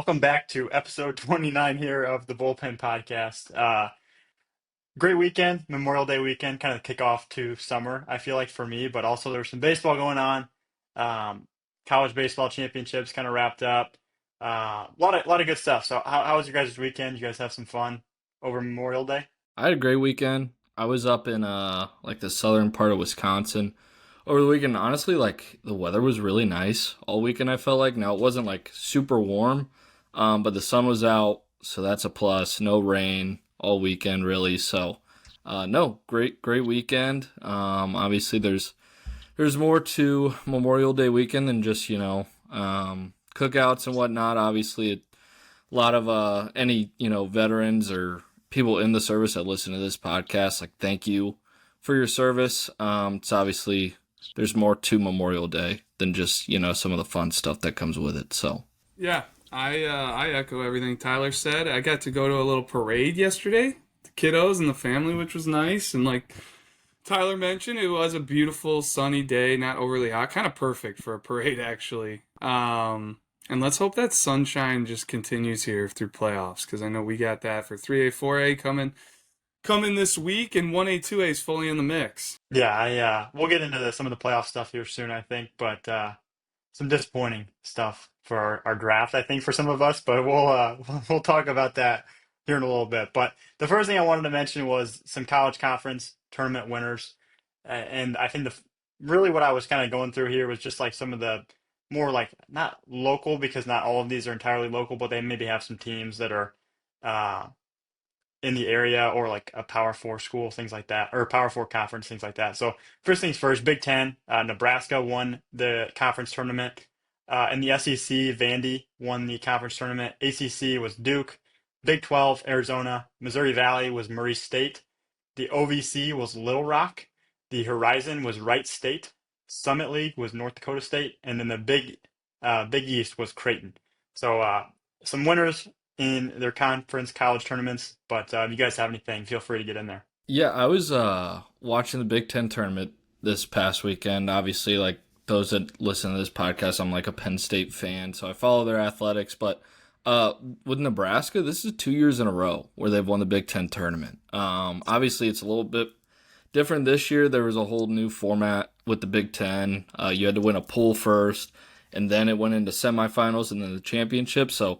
welcome back to episode 29 here of the Bullpen podcast. Great weekend, Memorial Day weekend, kind of kick off to summer, I feel like for me, but also there's some baseball going on. Um, College baseball championships kind of wrapped up. A lot of good stuff. So how was your guys' weekend? You guys have some fun over Memorial Day? I had a great weekend. I was up in like the southern part of Wisconsin over the weekend. Honestly, like the weather was really nice all weekend. I felt like now it wasn't like super warm, but the sun was out, so that's a plus. No rain all weekend really. So no, great weekend. Obviously there's more to Memorial Day weekend than just cookouts and whatnot. Obviously, a lot of any veterans or people in the service that listen to this podcast, like thank you for your service. It's obviously there's more to Memorial Day than just some of the fun stuff that comes with it. So Yeah, I echo everything Tyler said. I got to go to a little parade yesterday, the kiddos and the family, which was nice. And like Tyler mentioned, it was a beautiful sunny day, not overly hot, kind of perfect for a parade actually. And let's hope that sunshine just continues here through playoffs, because I know we got that for 3A, 4A coming this week, and 1A, 2A is fully in the mix. Yeah, we'll get into some of the playoff stuff here soon, I think, but some disappointing stuff for our draft, I think, for some of us, but we'll talk about that here in a little bit. But the first thing I wanted to mention was some college conference tournament winners, and I think really what I was kind of going through here was just like some of the more like not local, because not all of these are entirely local, but they maybe have some teams that are uh, in the area or like a Power Four school, things like that, or Power Four conference, things like that. So first things first, Big Ten, Nebraska won the conference tournament. In the SEC, Vandy won the conference tournament. ACC was Duke. Big 12, Arizona. Missouri Valley was Murray State. The OVC was Little Rock. The Horizon was Wright State. Summit League was North Dakota State. And then the Big East was Creighton. So some winners in their conference college tournaments. But if you guys have anything, feel free to get in there. yeah, I was watching the Big Ten tournament this past weekend. Obviously, like those that listen to this podcast, I'm like a Penn State fan, so I follow their athletics. But with Nebraska, this is 2 years in a row where they've won the Big Ten tournament. Obviously, it's a little bit different this year. There was a whole new format with the Big Ten. You had to win a pool first, and then it went into semifinals and then the championship. So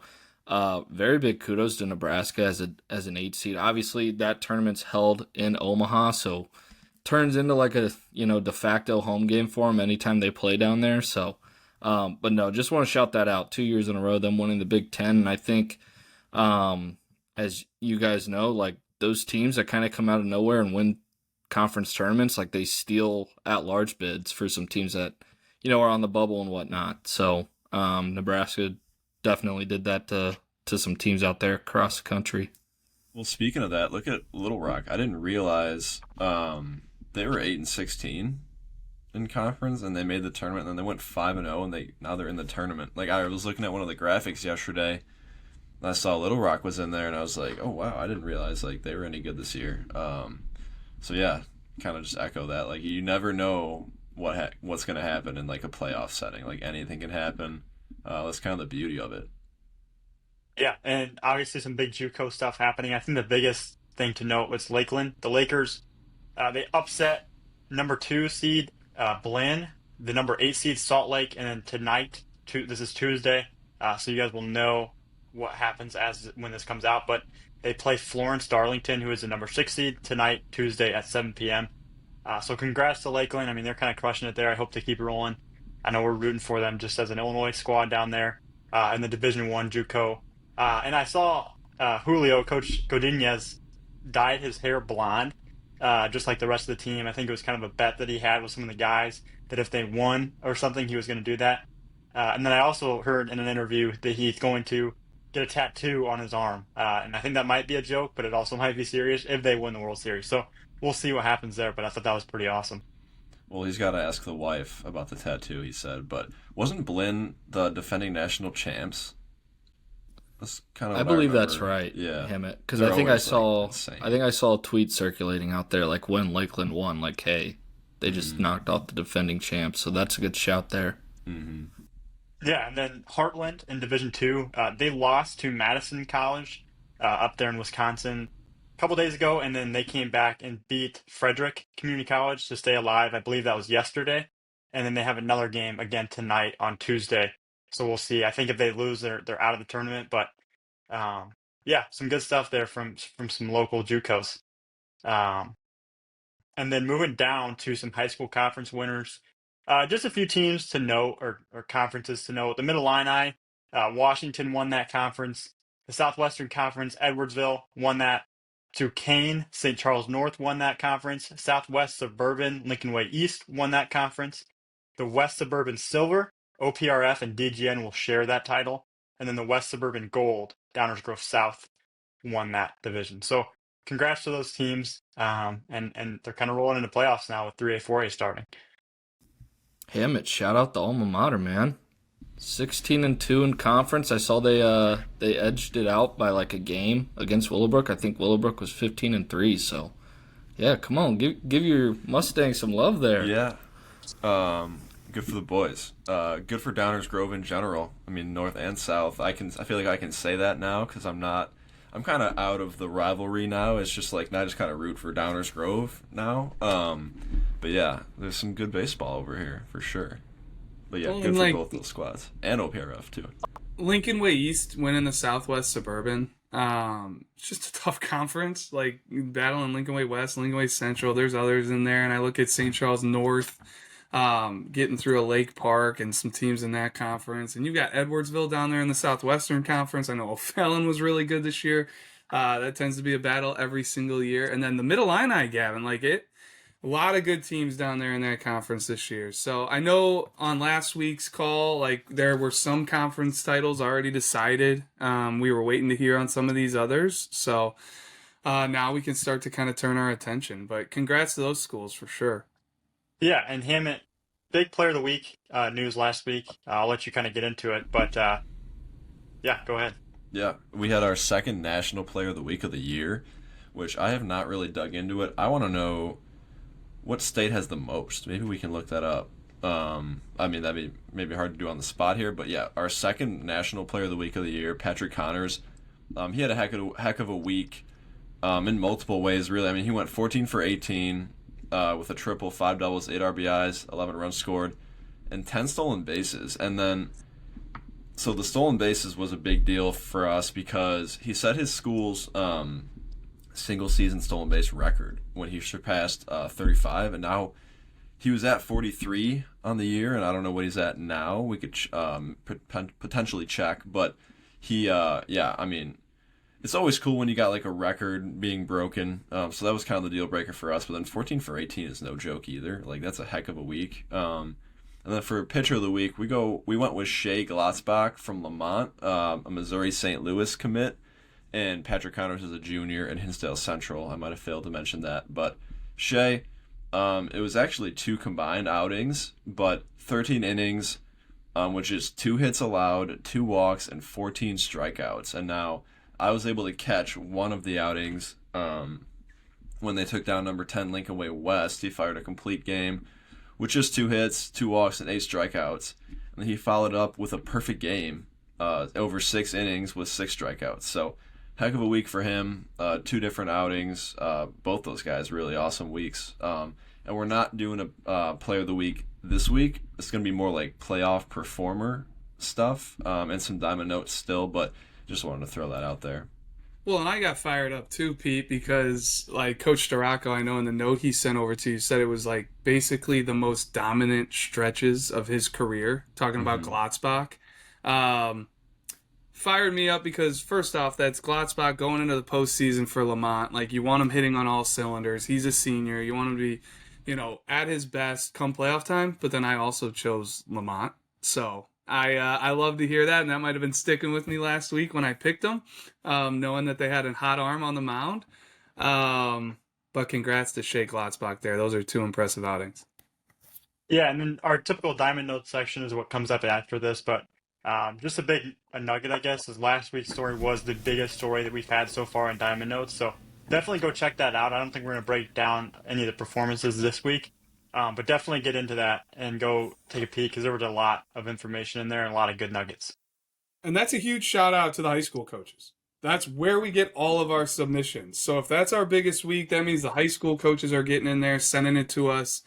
very big kudos to Nebraska as an 8 seed. Obviously, that tournament's held in Omaha, so turns into like a de facto home game for them anytime they play down there. So, but no, just want to shout that out. 2 years in a row, them winning the Big Ten, and I think, as you guys know, like those teams that kind of come out of nowhere and win conference tournaments, like they steal at-large bids for some teams that are on the bubble and whatnot. So, Nebraska definitely did that to some teams out there across the country. Well, speaking of that, look at Little Rock. I didn't realize they were 8-16 in conference, and they made the tournament. And then they went 5-0, and now they're in the tournament. Like I was looking at one of the graphics yesterday, and I saw Little Rock was in there, and I was like, oh wow, I didn't realize like they were any good this year. So yeah, kind of just echo that. Like you never know what's going to happen in like a playoff setting. Like anything can happen. That's kind of the beauty of it. Yeah, and obviously some big JUCO stuff happening. I think the biggest thing to note was Lakeland. The Lakers, they upset number 2 seed Blinn, the number 8 seed Salt Lake, and then tonight, this is Tuesday, so you guys will know what happens when this comes out. But they play Florence Darlington, who is the number 6 seed, tonight, Tuesday at 7 p.m. So congrats to Lakeland. I mean, they're kind of crushing it there. I hope they keep it rolling. I know we're rooting for them just as an Illinois squad down there in the Division One JUCO. And I saw Julio, Coach Godinez, dyed his hair blonde, just like the rest of the team. I think it was kind of a bet that he had with some of the guys that if they won or something, he was going to do that. And then I also heard in an interview that he's going to get a tattoo on his arm. And I think that might be a joke, but it also might be serious if they win the World Series. So we'll see what happens there, but I thought that was pretty awesome. Well, he's got to ask the wife about the tattoo, he said. But wasn't Blinn the defending national champs? That's kind of I what believe remember. that's right. Yeah. Because They're I think I always, like, saw insane. I think I saw a tweet circulating out there like when Lakeland won, like hey, they just Mhm. knocked off the defending champs. So that's a good shout there. Mhm. Yeah, and then Heartland in Division Two, they lost to Madison College up there in Wisconsin a couple days ago, and then they came back and beat Frederick Community College to stay alive. I believe that was yesterday, and then they have another game again tonight on Tuesday. So we'll see. I think if they lose, they're out of the tournament. But um, yeah, some good stuff there from some local JUCOs. Um, and then moving down to some high school conference winners. Just a few teams to note or conferences to note. The Mid Illini, Washington won that conference. The Southwestern Conference, Edwardsville won that. Duquesne, St. Charles North won that conference. Southwest Suburban, Lincoln Way East won that conference. The West Suburban Silver, OPRF and DGN will share that title. And then the West Suburban Gold, Downers Grove South won that division. So congrats to those teams. And they're kind of rolling into playoffs now with 3A, 4A starting. Hammett, shout out the alma mater, man. 16-2 in conference. I saw they edged it out by like a game against Willowbrook. I think Willowbrook was 15-3. So yeah, come on, give your Mustangs some love there. Yeah. Good for the boys. Good for Downers Grove in general. I mean, North and South. I feel like I can say that now because I'm kind of out of the rivalry now. It's just like, now I just kind of root for Downers Grove now. But yeah, there's some good baseball over here for sure. But yeah, Well, good and, for like, both those squads and OPRF too. Lincoln Way East winning the Southwest Suburban. It's just a tough conference. Like battling Lincoln Way West, Lincoln Way Central. There's others in there, and I look at St. Charles North, getting through a Lake Park and some teams in that conference. And you've got Edwardsville down there in the Southwestern Conference. I know O'Fallon was really good this year. That tends to be a battle every single year. And then the Middle Illini, Gavin, a lot of good teams down there in that conference this year. So I know on last week's call, like there were some conference titles already decided. We were waiting to hear on some of these others. So now we can start to kind of turn our attention. But congrats to those schools for sure. Yeah, and Hammett, big player of the week news last week. I'll let you kind of get into it, but yeah, go ahead. Yeah, we had our second National Player of the Week of the year, which I have not really dug into it. I want to know what state has the most. Maybe we can look that up. I mean, that'd be maybe hard to do on the spot here, but yeah, our second National Player of the Week of the year, Patrick Connors. He had a heck of a week in multiple ways, really. I mean, he went 14 for 18 with a triple, 5 doubles, 8 RBIs, 11 runs scored, and 10 stolen bases. And then, so the stolen bases was a big deal for us because he set his school's single season stolen base record when he surpassed 35, and now he was at 43 on the year, and I don't know what he's at now. We could potentially check, but he yeah, I mean, it's always cool when you got like a record being broken, so that was kind of the deal breaker for us. But then 14 for 18 is no joke either. Like, that's a heck of a week. And then for pitcher of the week, we went with Shea Glotzbach from Lamont, a Missouri St. Louis commit. And Patrick Connors is a junior at Hinsdale Central. I might have failed to mention that. But Shea, it was actually 2 combined outings, but 13 innings, which is 2 hits allowed, 2 walks, and 14 strikeouts. And now I was able to catch one of the outings when they took down number 10 Lincoln Way West. He fired a complete game with just 2 hits, 2 walks, and 8 strikeouts. And he followed up with a perfect game over 6 innings with 6 strikeouts. So heck of a week for him. 2 different outings. Both those guys really awesome weeks. And we're not doing a player of the week this week. It's going to be more like playoff performer stuff and some diamond notes still, but just wanted to throw that out there. Well, and I got fired up too, Pete, because like Coach Storacco, I know in the note he sent over to you, said it was like basically the most dominant stretches of his career, talking about Glotzbach. Fired me up because, first off, that's Glotzbach going into the postseason for Lamont. Like, you want him hitting on all cylinders. He's a senior. You want him to be, at his best come playoff time. But then I also chose Lamont. So I love to hear that, and that might have been sticking with me last week when I picked him, knowing that they had a hot arm on the mound. But congrats to Shea Glotzbach there. Those are 2 impressive outings. Yeah, and then our typical diamond notes section is what comes up after this, but just a nugget, I guess, is last week's story was the biggest story that we've had so far in Diamond Notes. So definitely go check that out. I don't think we're going to break down any of the performances this week. But definitely get into that and go take a peek because there was a lot of information in there and a lot of good nuggets. And that's a huge shout out to the high school coaches. That's where we get all of our submissions. So if that's our biggest week, that means the high school coaches are getting in there, sending it to us.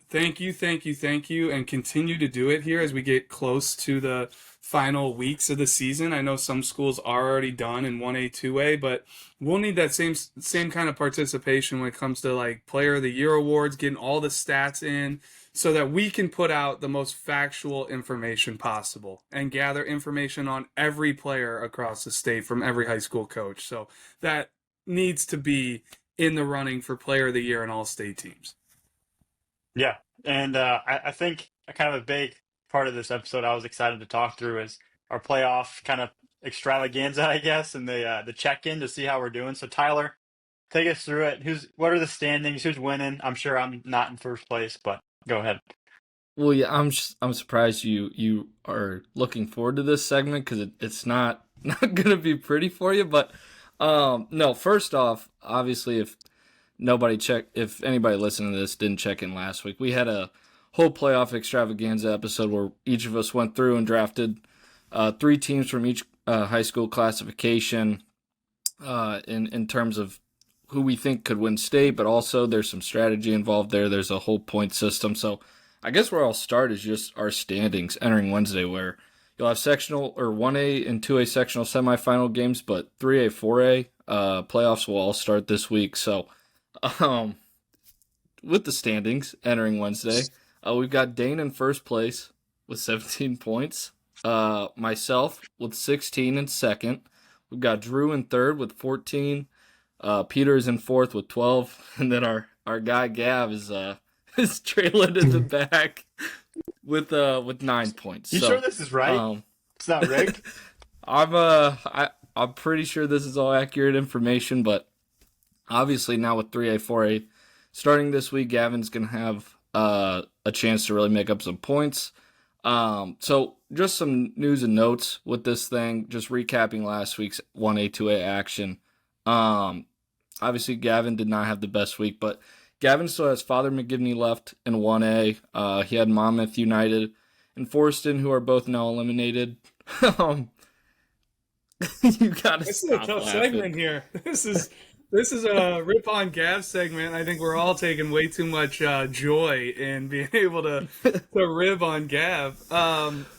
Thank you, thank you, thank you, and continue to do it here as we get close to the final weeks of the season. I know some schools are already done in 1A, 2A, but we'll need that same kind of participation when it comes to like Player of the Year awards, getting all the stats in, so that we can put out the most factual information possible and gather information on every player across the state from every high school coach. So that needs to be in the running for Player of the Year and all state teams. Yeah, and I think a kind of a big part of this episode I was excited to talk through is our playoff kind of extravaganza, I guess, and the check-in to see how we're doing. So Tyler, take us through it. What are the standings? Who's winning? I'm sure I'm not in first place, but go ahead. Well, yeah, I'm surprised you are looking forward to this segment because it's not not gonna be pretty for you. But no, first off, obviously, if anybody listening to this didn't check in last week, we had a whole playoff extravaganza episode where each of us went through and drafted 3 teams from each high school classification in terms of who we think could win state, but also there's some strategy involved there. There's a whole point system. So I guess where I'll start is just our standings entering Wednesday, where you'll have sectional or 1A and 2A sectional semifinal games, but 3A, 4A playoffs will all start this week. So with the standings entering Wednesday, we've got Dane in first place with 17 points. Myself with 16 in second. We've got Drew in third with 14. Peter is in fourth with 12, and then our guy Gav is trailing in the back with 9 points. You sure this is right? It's not rigged. I'm pretty sure this is all accurate information, but obviously now with 3A, 4A starting this week, Gavin's gonna have a chance to really make up some points. So just some news and notes with this thing, just recapping last week's 1A, 2A action. Obviously Gavin did not have the best week, but Gavin still has Father McGivney left in 1A. He had Monmouth United and Forston, who are both now eliminated. You gotta This is stop a tough laughing. segment here. This is a rip on Gav segment. I think we're all taking way too much joy in being able to rib on Gav.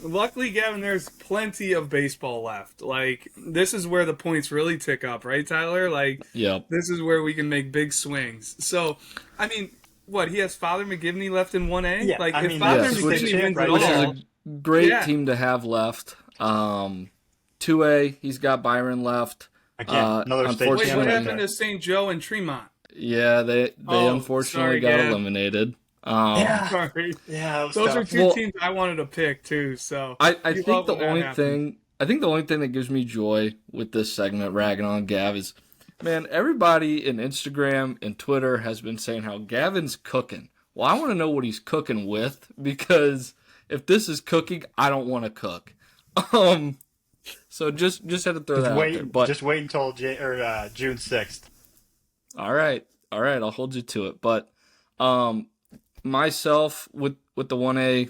Luckily, Gavin, there's plenty of baseball left. Like, this is where the points really tick up, right, Tyler? Like, Yep. this is where we can make big swings. So, I mean, what, he has Father McGivney left in 1A? Yeah, like, I if mean, Father yes, McGivney wins right it Which is all, a great Yeah. team to have left. 2A, he's got Byron left. Again, another state wait, what unfortunately, happened to St. Joe and Tremont? Yeah, they Oh, unfortunately sorry, got Gav. eliminated. Yeah, Sorry. yeah, that was Those are tough. two Well, teams I wanted to pick, too, so I you think love the when that only happens. thing that gives me joy with this segment, ragging on Gav, is, man, everybody in Instagram and Twitter has been saying how Gavin's cooking. Well, I want to know what he's cooking with, because if this is cooking, I don't want to cook. So just had to throw that out there. But Just wait until June 6th. all right, I'll hold you to it. But myself with the 1A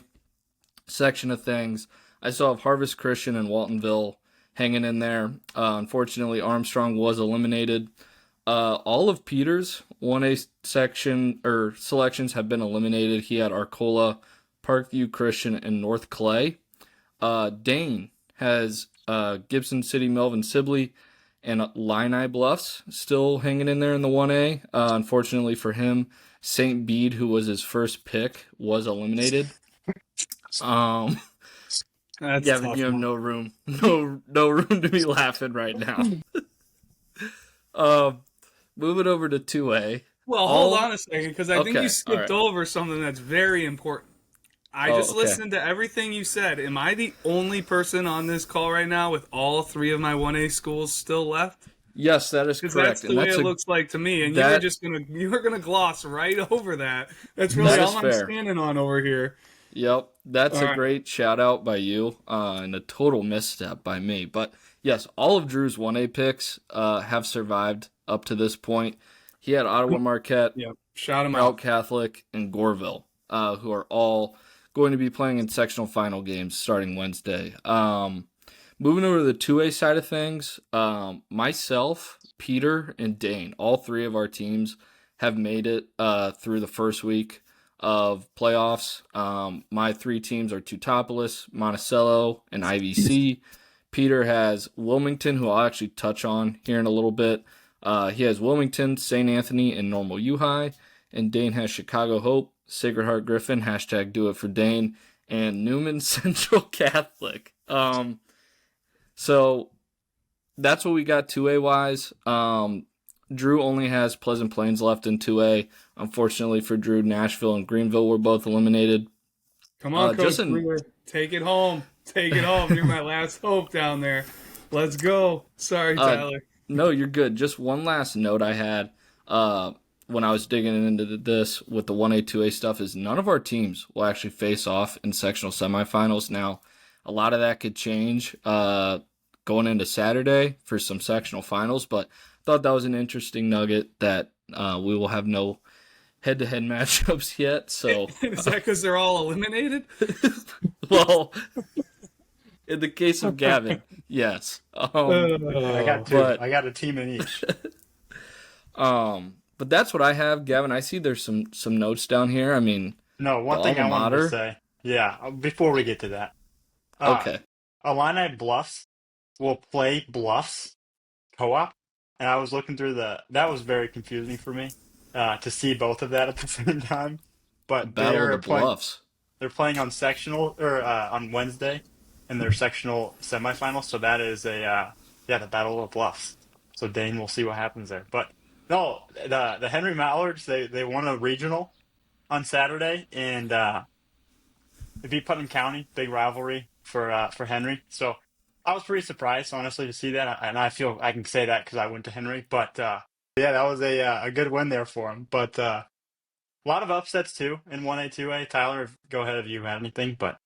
section of things, I still have Harvest Christian and Waltonville hanging in there. Unfortunately, Armstrong was eliminated. All of Peter's 1A section or selections have been eliminated. He had Arcola, Parkview Christian, and North Clay. Dane has Gibson City, Melvin Sibley, and Illini Bluffs still hanging in there in the 1A. Unfortunately for him, St. Bede, who was his first pick, was eliminated. That's Gavin, tough. you have no room to be laughing right now. Moving over to 2A. Well, hold on a second, because I think Okay, you skipped all right. over something that's very important. I Oh, just okay. listened to everything you said. Am I the only person on this call right now with all 3 of my 1A schools still left? Yes, that is Because correct. that's the way it looks like to me. And you were gonna gloss right over that. That's really That is all I'm fair. standing on over here. Yep, that's All a right. great shout out by you and a total misstep by me. But yes, all of Drew's 1A picks have survived up to this point. He had Ottawa Marquette, Yep. Shout them Prout out. Catholic, and Goreville, who are all going to be playing in sectional final games starting Wednesday. Moving over to the 2A side of things, myself, Peter, and Dane, all three of our teams have made it through the first week of playoffs. My three teams are Teutopolis, Monticello, and IVC. Peter has Wilmington, who I'll actually touch on here in a little bit. He has Wilmington, St. Anthony, and Normal U High. And Dane has Chicago Hope, Sacred Heart Griffin, hashtag do it for Dane, and Newman Central Catholic. So that's what we got 2A wise. Drew only has Pleasant Plains left in 2A. Unfortunately for Drew, Nashville and Greenville were both eliminated. Come on, Coach Just Brewer. Take it home. Take it home. You're my last hope down there. Let's go. Sorry, Tyler. No, you're good. Just one last note I had when I was digging into this with the 1A, 2A stuff is none of our teams will actually face off in sectional semifinals. Now, a lot of that could change going into Saturday for some sectional finals, but I thought that was an interesting nugget that we will have no head-to-head matchups yet. So Is that because they're all eliminated? well, in the case of Gavin, yes. I got two. but- I got a team in each. But that's what I have, Gavin. I see there's some notes down here. I mean, No, one the thing I alma wanted to mater? say. Yeah, before we get to that. Okay. Illini Bluffs will play Bluffs co-op, and I was looking through that was very confusing for me to see both of that at the same time. But Battle they're of the playing. Bluffs. They're playing on sectional or on Wednesday in their sectional semifinals. So that is the Battle of Bluffs. So Dane, we'll see what happens there. But no, the Henry Mallards they won a regional on Saturday and they beat Putnam County, big rivalry for Henry. So I was pretty surprised, honestly, to see that, and I feel I can say that because I went to Henry. But yeah, that was a good win there for him. But a lot of upsets too in 1A, 2A. Tyler, go ahead if you had anything. But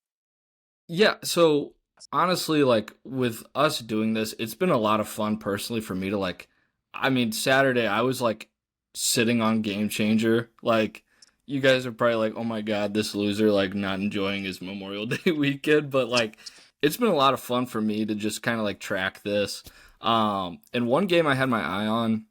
Yeah, so honestly, like with us doing this, it's been a lot of fun personally for me to I mean, Saturday I was like sitting on Game Changer. Like, you guys are probably like, oh my God, this loser, like not enjoying his Memorial Day weekend. But like, it's been a lot of fun for me to just kind of like track this. And one game I had my eye on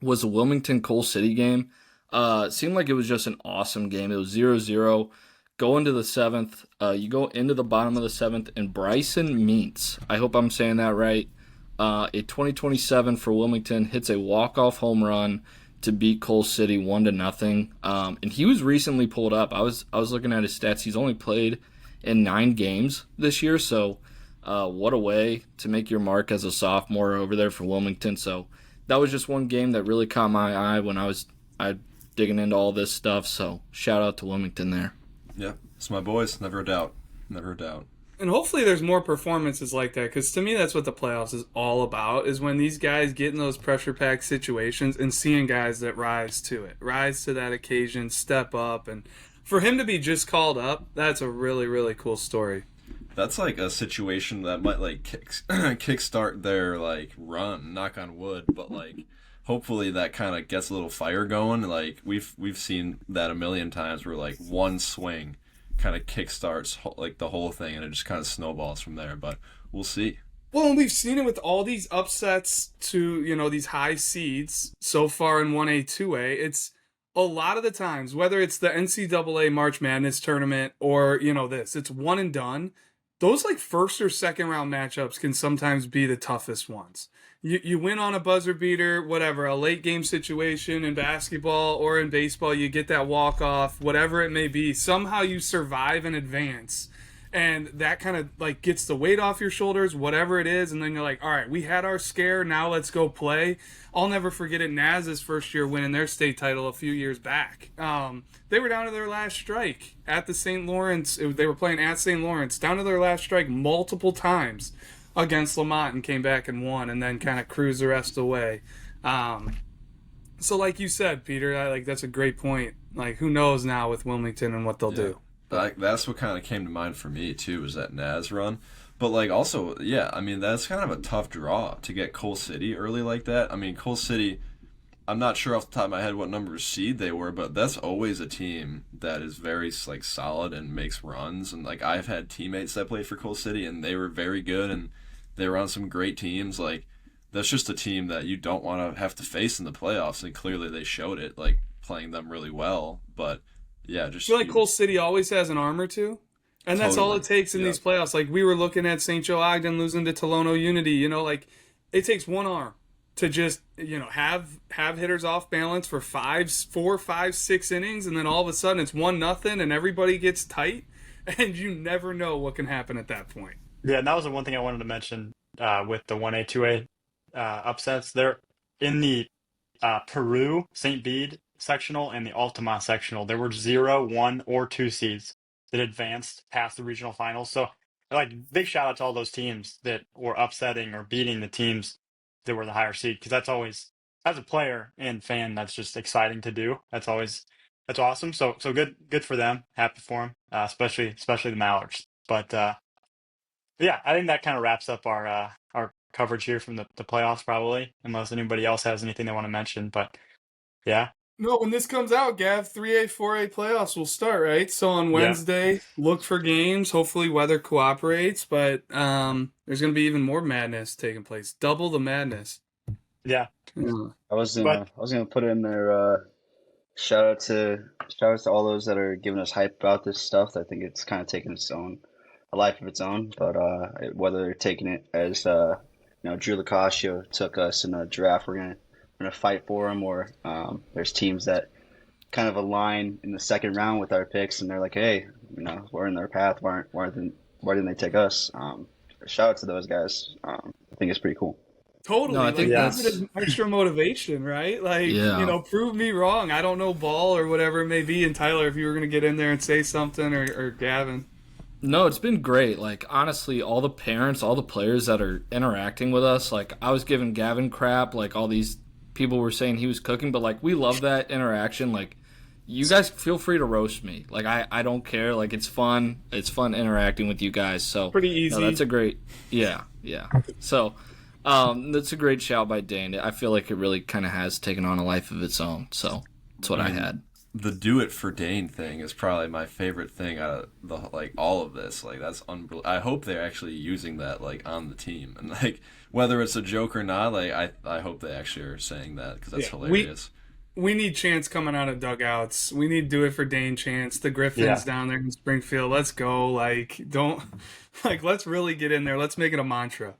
was the Wilmington Coal City game. It seemed like it was just an awesome game. It was 0-0. Go into the seventh. You go into the bottom of the seventh, and Bryson Meents, I hope I'm saying that right, a 2027 for Wilmington, hits a walk-off home run to beat Coal City 1-0. And he was recently pulled up. I was looking at his stats. He's only played in 9 games this year, so what a way to make your mark as a sophomore over there for Wilmington. So that was just one game that really caught my eye when I was digging into all this stuff. So shout out to Wilmington there. Yeah, it's my boys. Never a doubt. Never a doubt. And hopefully there's more performances like that, because to me that's what the playoffs is all about, is when these guys get in those pressure-packed situations and seeing guys that rise to it, rise to that occasion, step up. And for him to be just called up, that's a really, really cool story. That's like a situation that might like kickstart their like run, knock on wood, but like hopefully that kind of gets a little fire going. Like we've seen that a million times where like one swing kind of kickstarts like the whole thing and it just kind of snowballs from there, but we'll see. Well, and we've seen it with all these upsets to, these high seeds so far in 1A, 2A. It's a lot of the times, whether it's the NCAA March Madness tournament or, it's one and done. Those like first or second round matchups can sometimes be the toughest ones. You win on a buzzer beater, whatever, a late game situation in basketball or in baseball, you get that walk off, whatever it may be. Somehow you survive and advance. And that kind of like gets the weight off your shoulders, whatever it is. And then you're like, all right, we had our scare. Now let's go play. I'll never forget it. Naz's first year winning their state title a few years back. They were down to their last strike at the St. Lawrence. They were playing at St. Lawrence, down to their last strike multiple times against Lamont, and came back and won, and then kind of cruised the rest of the way. So like you said, Peter, that's a great point. Like, who knows now with Wilmington and what they'll do. That's what kind of came to mind for me too, was that Naz run. But like also, yeah, I mean that's kind of a tough draw to get Coal City early like that. I mean Coal City, I'm not sure off the top of my head what number seed they were, but that's always a team that is very like solid and makes runs. And like I've had teammates that played for Coal City, and they were very good, and they were on some great teams. Like that's just a team that you don't want to have to face in the playoffs, and clearly they showed it, like playing them really well. But yeah, I just feel like Coal City always has an arm or two. And that's all totally, it takes in yeah, these playoffs. Like we were looking at St. Joe Ogden losing to Tolono Unity, like it takes one arm to just, have hitters off balance for 4, 5, 6 innings, and then all of a sudden it's 1-0 and everybody gets tight, and you never know what can happen at that point. Yeah, and that was the one thing I wanted to mention with the 1A, 2A upsets. They're in the Peru, St. Bede sectional and the Altamont sectional. There were 0, 1, or 2 seeds that advanced past the regional finals. So, like, big shout out to all those teams that were upsetting or beating the teams that were the higher seed, because that's always, as a player and fan, that's just exciting to do. That's awesome. So good for them. Happy for them, especially the Mallards. But yeah, I think that kind of wraps up our coverage here from the playoffs, probably, unless anybody else has anything they want to mention. But yeah, No, when this comes out, Gav, 3A, 4A playoffs will start, right? So on yeah, Wednesday, look for games. Hopefully weather cooperates, but there's going to be even more madness taking place. Double the madness. yeah. Yeah. But I was gonna put in there. Shout out to shout out to all those that are giving us hype about this stuff. I think it's kind of taken a life of its own. But whether they're taking it as Drew Locascio took us in a draft, we're gonna fight for him, or there's teams that kind of align in the second round with our picks, and they're like, hey, we're in their path. Why didn't they take us? Shout out to those guys. I think it's pretty cool. No, I Totally. think Like, yeah, use it as extra motivation, right? Like, yeah. prove me wrong. I don't know ball or whatever it may be. And Tyler, if you were going to get in there and say something, or Gavin. No, it's been great. Like honestly, all the parents, all the players that are interacting with us, like I was giving Gavin crap, like all these people were saying he was cooking, but like we love that interaction. Like you guys feel free to roast me. Like I don't care. Like it's fun. It's fun interacting with you guys. So Pretty no, easy. that's a great yeah, yeah. So that's a great shout by Dane. I feel like it really kind of has taken on a life of its own. So that's what I had. the do it for Dane thing is probably my favorite thing out of the like all of this. Like that's unbelievable. I hope they're actually using that like on the team, and like whether it's a joke or not, like I hope they actually are saying that because that's Yeah, hilarious. we need Chance coming out of dugouts. We need do it for Dane Chance. The yeah. Griffins down there in Springfield. Let's go. Like, don't like. Let's really get in there. Let's make it a mantra.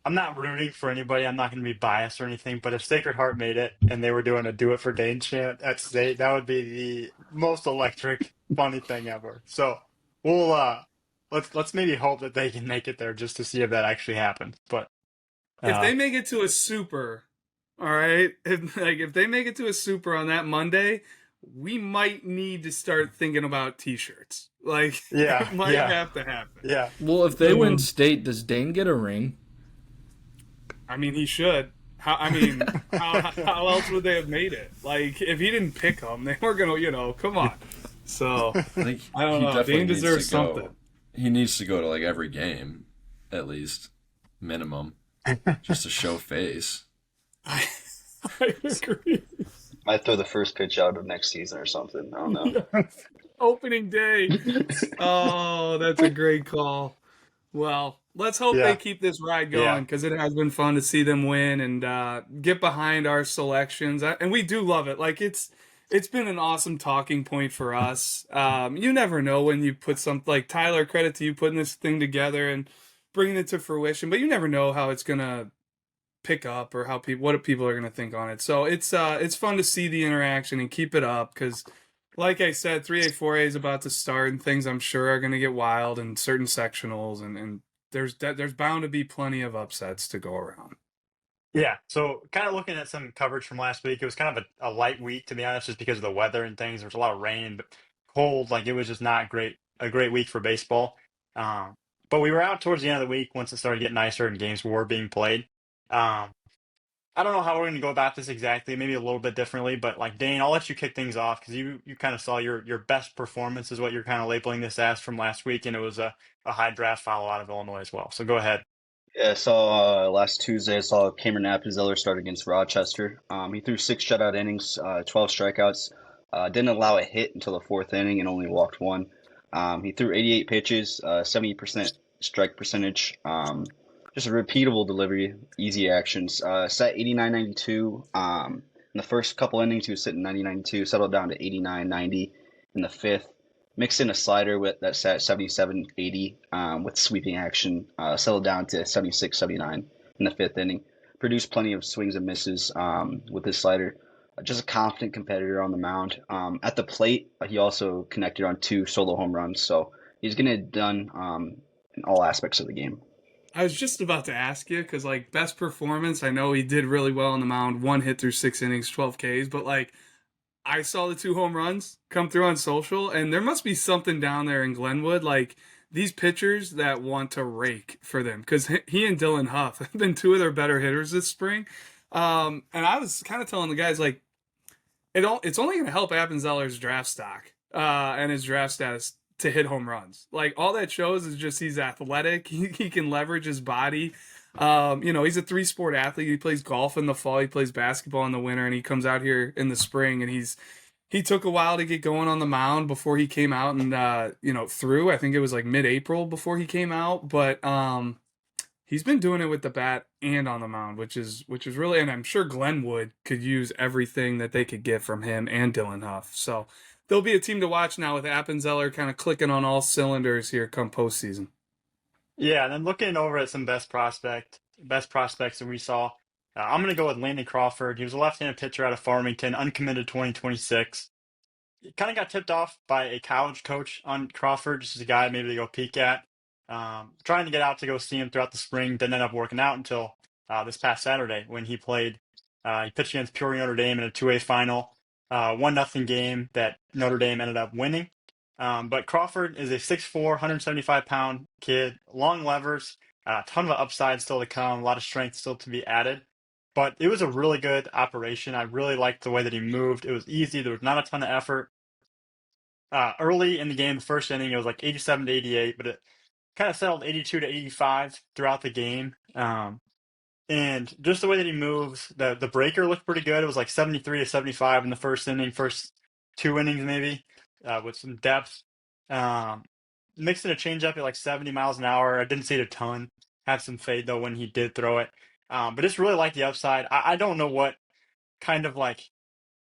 I'm not rooting for anybody. I'm not going to be biased or anything. But if Sacred Heart made it and they were doing a "Do It for Dane" chant at state, that would be the most electric, funny thing ever. So we'll let's maybe hope that they can make it there just to see if that actually happens. But If uh, they make it to a super, all right. If they make it to a super on that Monday, we might need to start thinking about T-shirts. Like, yeah, it might yeah, have to happen. yeah, Well, if they win state, does Dane get a ring? I mean, he should. How else would they have made it? Like, if he didn't pick them, they weren't gonna. Come on. So I think I don't he know. definitely Dane needs deserves to go. something. He needs to go to like every game, at least minimum, just to show face. I agree. Might throw the first pitch out of next season or something. I don't know. Opening day. Oh, that's a great call. Well, let's hope they yeah, keep this ride yeah, going because it has been fun to see them win and get behind our selections. And we do love it. Like it's been an awesome talking point for us. You never know when you put something like Tyler. Credit to you putting this thing together and bringing it to fruition. But you never know how it's gonna pick up or what people are gonna think on it. So it's fun to see the interaction and keep it up because. Like I said, 3A, 4A is about to start, and things I'm sure are going to get wild in certain sectionals, and there's bound to be plenty of upsets to go around. yeah. So kind of looking at some coverage from last week, it was kind of a light week to be honest, just because of the weather and things. There was a lot of rain, but cold. Like it was just not a great week for baseball. Um, but we were out towards the end of the week once it started getting nicer and games were being played. Um, I don't know how we're going to go about this exactly, maybe a little bit differently, but like Dane, I'll let you kick things off because you kind of saw your best performance is what you're kind of labeling this as from last week, and it was a high draft follow out of Illinois as well. So go ahead. Yeah, I saw last Tuesday. I saw Cameron Appenzeller start against Rochester. He threw six shutout innings, 12 strikeouts. Didn't allow a hit until the fourth inning and only walked one. He threw 88 pitches, 70% strike percentage. Just a repeatable delivery, easy actions. Set 89.92. In the first couple innings, he was sitting 90.92, settled down to 89.90 in the fifth. Mixed in a slider with that sat 77-80 with sweeping action, settled down to 76-79 in the fifth inning. Produced plenty of swings and misses with his slider. Just a confident competitor on the mound. At the plate, he also connected on two solo home runs, so he's getting it done in all aspects of the game. I was just about to ask you because, like, best performance, I know he did really well on the mound. One hit through 6 innings, 12 Ks, but, like, I saw the two home runs come through on social, and there must be something down there in Glenwood. Like, these pitchers that want to rake for them because he and Dylan Huff have been two of their better hitters this spring. And I was kind of telling the guys, like, it's only going to help Appenzeller's draft stock and his draft status to hit home runs. Like, all that shows is just he's athletic. He can leverage his body. He's a three-sport athlete. He plays golf in the fall. He plays basketball in the winter, and he comes out here in the spring. And he took a while to get going on the mound before he came out and threw. I think it was like mid-April before he came out, but he's been doing it with the bat and on the mound, which is really, and I'm sure Glenwood could use everything that they could get from him and Dylan Huff. So they'll be a team to watch now with Appenzeller kind of clicking on all cylinders here come postseason. Yeah, and then looking over at some best prospects that we saw, I'm going to go with Landon Crawford. He was a left-handed pitcher out of Farmington, uncommitted 2026. He kind of got tipped off by a college coach on Crawford, just as a guy maybe to go peek at. Trying to get out to go see him throughout the spring, didn't end up working out until this past Saturday when he played. He pitched against Peoria Notre Dame in a 2A final, 1-0 game that Notre Dame ended up winning. But Crawford is a 6'4", 175-pound kid, long levers, a ton of upside still to come, a lot of strength still to be added. But it was a really good operation. I really liked the way that he moved. It was easy. There was not a ton of effort. Early in the game, the first inning, it was like 87-88, but it kind of settled 82-85 throughout the game. And just the way that he moves, the breaker looked pretty good. It was like 73-75 in the first inning, first two innings maybe, with some depth. Mixed in a changeup at like 70 miles an hour. I didn't see it a ton. Had some fade though when he did throw it. But just really like the upside. I don't know what kind of like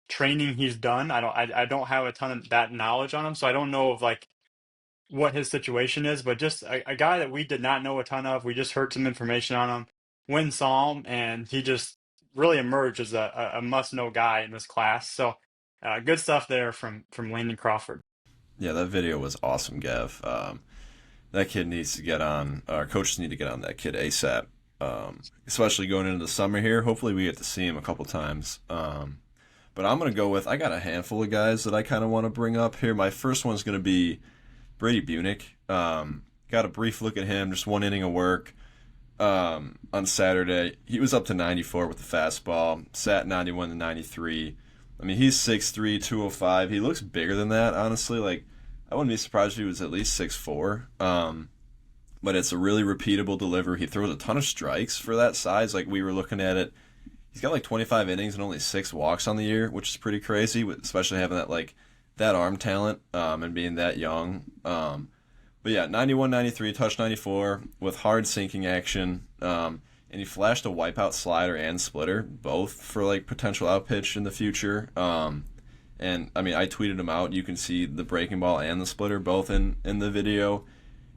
training he's done. I don't have a ton of that knowledge on him, so I don't know of like what his situation is. But just a guy that we did not know a ton of. We just heard some information on him. Win saw him, and he just really emerged as a must-know guy in this class. So good stuff there from Landon Crawford. Yeah, that video was awesome, Gav. That kid needs to get on. Our coaches need to get on that kid ASAP. Especially going into the summer here. Hopefully we get to see him a couple times. But I'm going to go with, I got a handful of guys that I kind of want to bring up here. My first one's going to be Brady Bunick. Got a brief look at him, just one inning of work on Saturday. He was up to 94 with the fastball, sat 91 to 93. I mean, he's 6'3", 205. He looks bigger than that, honestly. Like, I wouldn't be surprised if he was at least 6'4". But it's a really repeatable delivery. He throws a ton of strikes for that size. Like, we were looking at it. He's got like 25 innings and only 6 walks on the year, which is pretty crazy, especially having that arm talent and being that young. But yeah, 91, 93, touch 94 with hard sinking action. And he flashed a wipeout slider and splitter, both for like potential out pitch in the future. And I mean, I tweeted him out. You can see the breaking ball and the splitter both in the video.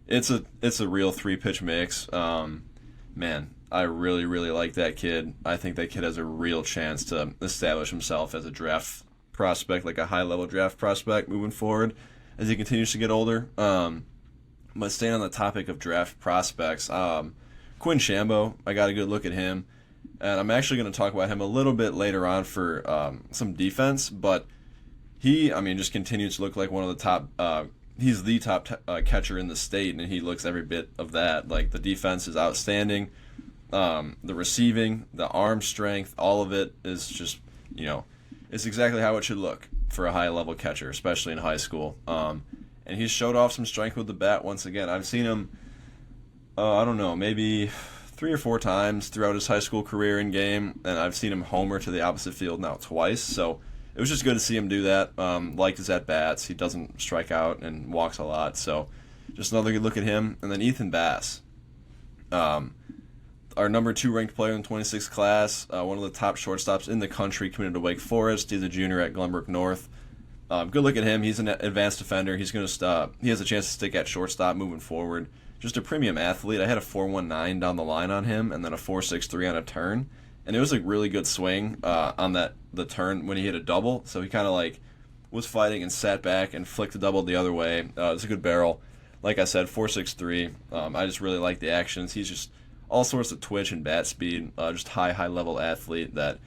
It's a real 3-pitch mix. Man, I really, really like that kid. I think that kid has a real chance to establish himself as a draft prospect, like a high-level draft prospect moving forward as he continues to get older. But staying on the topic of draft prospects, Quinn Shambo, I got a good look at him. And I'm actually going to talk about him a little bit later on for some defense. But he, I mean, just continues to look like one of the top he's the top catcher in the state, and he looks every bit of that. Like, the defense is outstanding. The receiving, the arm strength, all of it is just, it's exactly how it should look for a high-level catcher, especially in high school. And he's showed off some strength with the bat once again. I've seen him, I don't know, maybe 3 or 4 times throughout his high school career in game, and I've seen him homer to the opposite field now twice. So it was just good to see him do that. Liked his at bats. He doesn't strike out and walks a lot. So just another good look at him. And then Ethan Bass, our number 2 ranked player in the 26th class, one of the top shortstops in the country, committed to Wake Forest. He's a junior at Glenbrook North. Good look at him. He's an advanced defender. He's going to stop. He has a chance to stick at shortstop moving forward. Just a premium athlete. I had a 4.19 down the line on him, and then a 4.63 on a turn, and it was a really good swing on the turn when he hit a double. So he kind of like was fighting and sat back and flicked the double the other way. It was a good barrel. Like I said, 4.63. I just really like the actions. He's just all sorts of twitch and bat speed. Just high level athlete that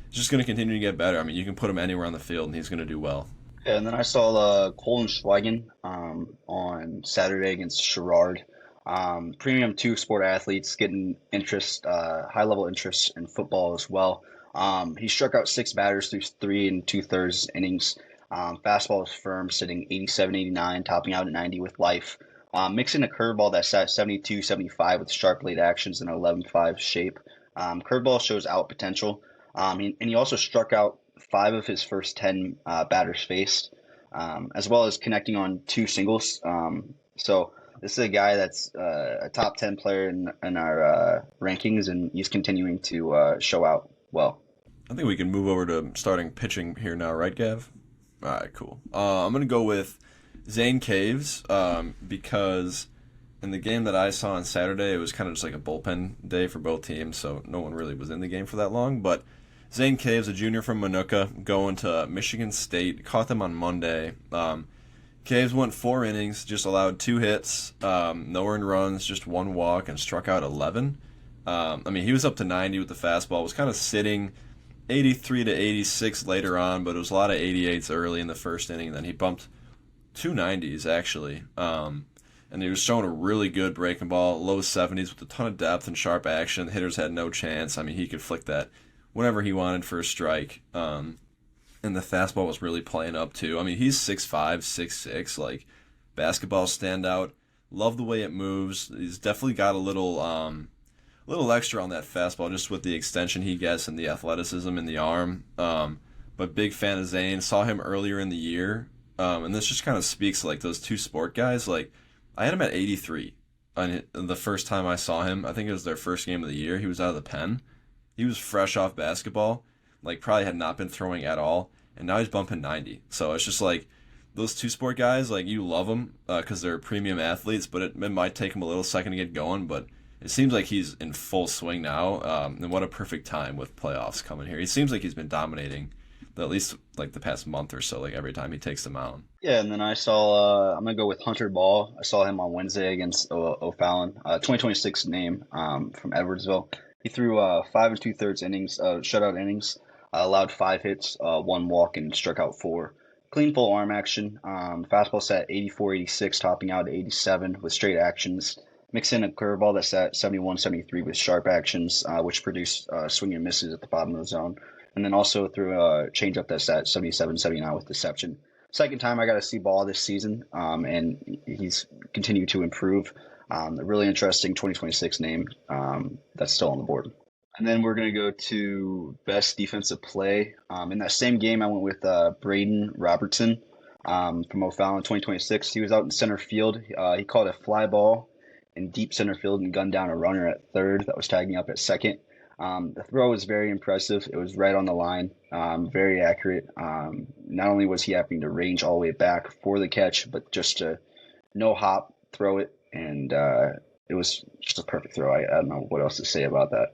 is just going to continue to get better. I mean, you can put him anywhere on the field, and he's going to do well. Yeah, and then I saw Colin Schweigen on Saturday against Sherrard. Premium 2 sport athletes getting interest, high level interest in football as well. He struck out 6 batters through 3 2/3 innings. Fastball was firm, sitting 87, 89, topping out at 90 with life. Mixing a curveball that sat 72, 75 with sharp late actions in an 11-5 shape. Curveball shows out potential. And he also struck out 5 of his first 10 batters faced, as well as connecting on 2 singles. So this is a guy that's a top 10 player in our rankings, and he's continuing to show out well. I think we can move over to starting pitching here now, right, Gav? All right, cool. I'm going to go with Zane Caves because in the game that I saw on Saturday, it was kind of just like a bullpen day for both teams, so no one really was in the game for that long. But Zane Caves, a junior from Minooka, going to Michigan State, caught them on Monday. Caves went 4 innings, just allowed 2 hits, no earned runs, just 1 walk, and struck out 11. I mean, he was up to 90 with the fastball, was kind of sitting 83 to 86 later on, but it was a lot of 88s early in the first inning. Then he bumped 2 90s, actually. And he was showing a really good breaking ball, low 70s with a ton of depth and sharp action. The hitters had no chance. I mean, he could flick that whenever he wanted for a strike. And the fastball was really playing up, too. I mean, he's 6'5", 6'6", like, basketball standout. Love the way it moves. He's definitely got a little extra on that fastball just with the extension he gets and the athleticism in the arm. But big fan of Zane. Saw him earlier in the year. And this just kind of speaks to, like, those 2 sport guys. Like, I had him at 83 on the first time I saw him. I think it was their first game of the year. He was out of the pen. He was fresh off basketball. Like, probably had not been throwing at all. And now he's bumping 90. So it's just like, those 2 sport guys, like, you love them because they're premium athletes, but it might take them a little second to get going. But it seems like he's in full swing now. And what a perfect time with playoffs coming here. He seems like he's been dominating at least like the past month or so, like every time he takes the mound. Yeah, and then I saw, I'm going to go with Hunter Ball. I saw him on Wednesday against O'Fallon, 2026 name from Edwardsville. He threw 5 2/3 innings, shutout innings, allowed 5 hits, 1 walk, and struck out 4. Clean full arm action. Fastball sat 84, 86, topping out at 87 with straight actions. Mix in a curveball that sat 71, 73 with sharp actions, which produced swing and misses at the bottom of the zone. And then also threw a changeup that sat 77, 79 with deception. Second time I got to see Ball this season, and he's continued to improve. A really interesting 2026 name that's still on the board. And then we're going to go to best defensive play. In that same game, I went with Braden Robertson from O'Fallon 2026. He was out in center field. He caught a fly ball in deep center field and gunned down a runner at third that was tagging up at second. The throw was very impressive. It was right on the line, very accurate. Not only was he having to range all the way back for the catch, but just to no hop, throw it, and it was just a perfect throw. I don't know what else to say about that.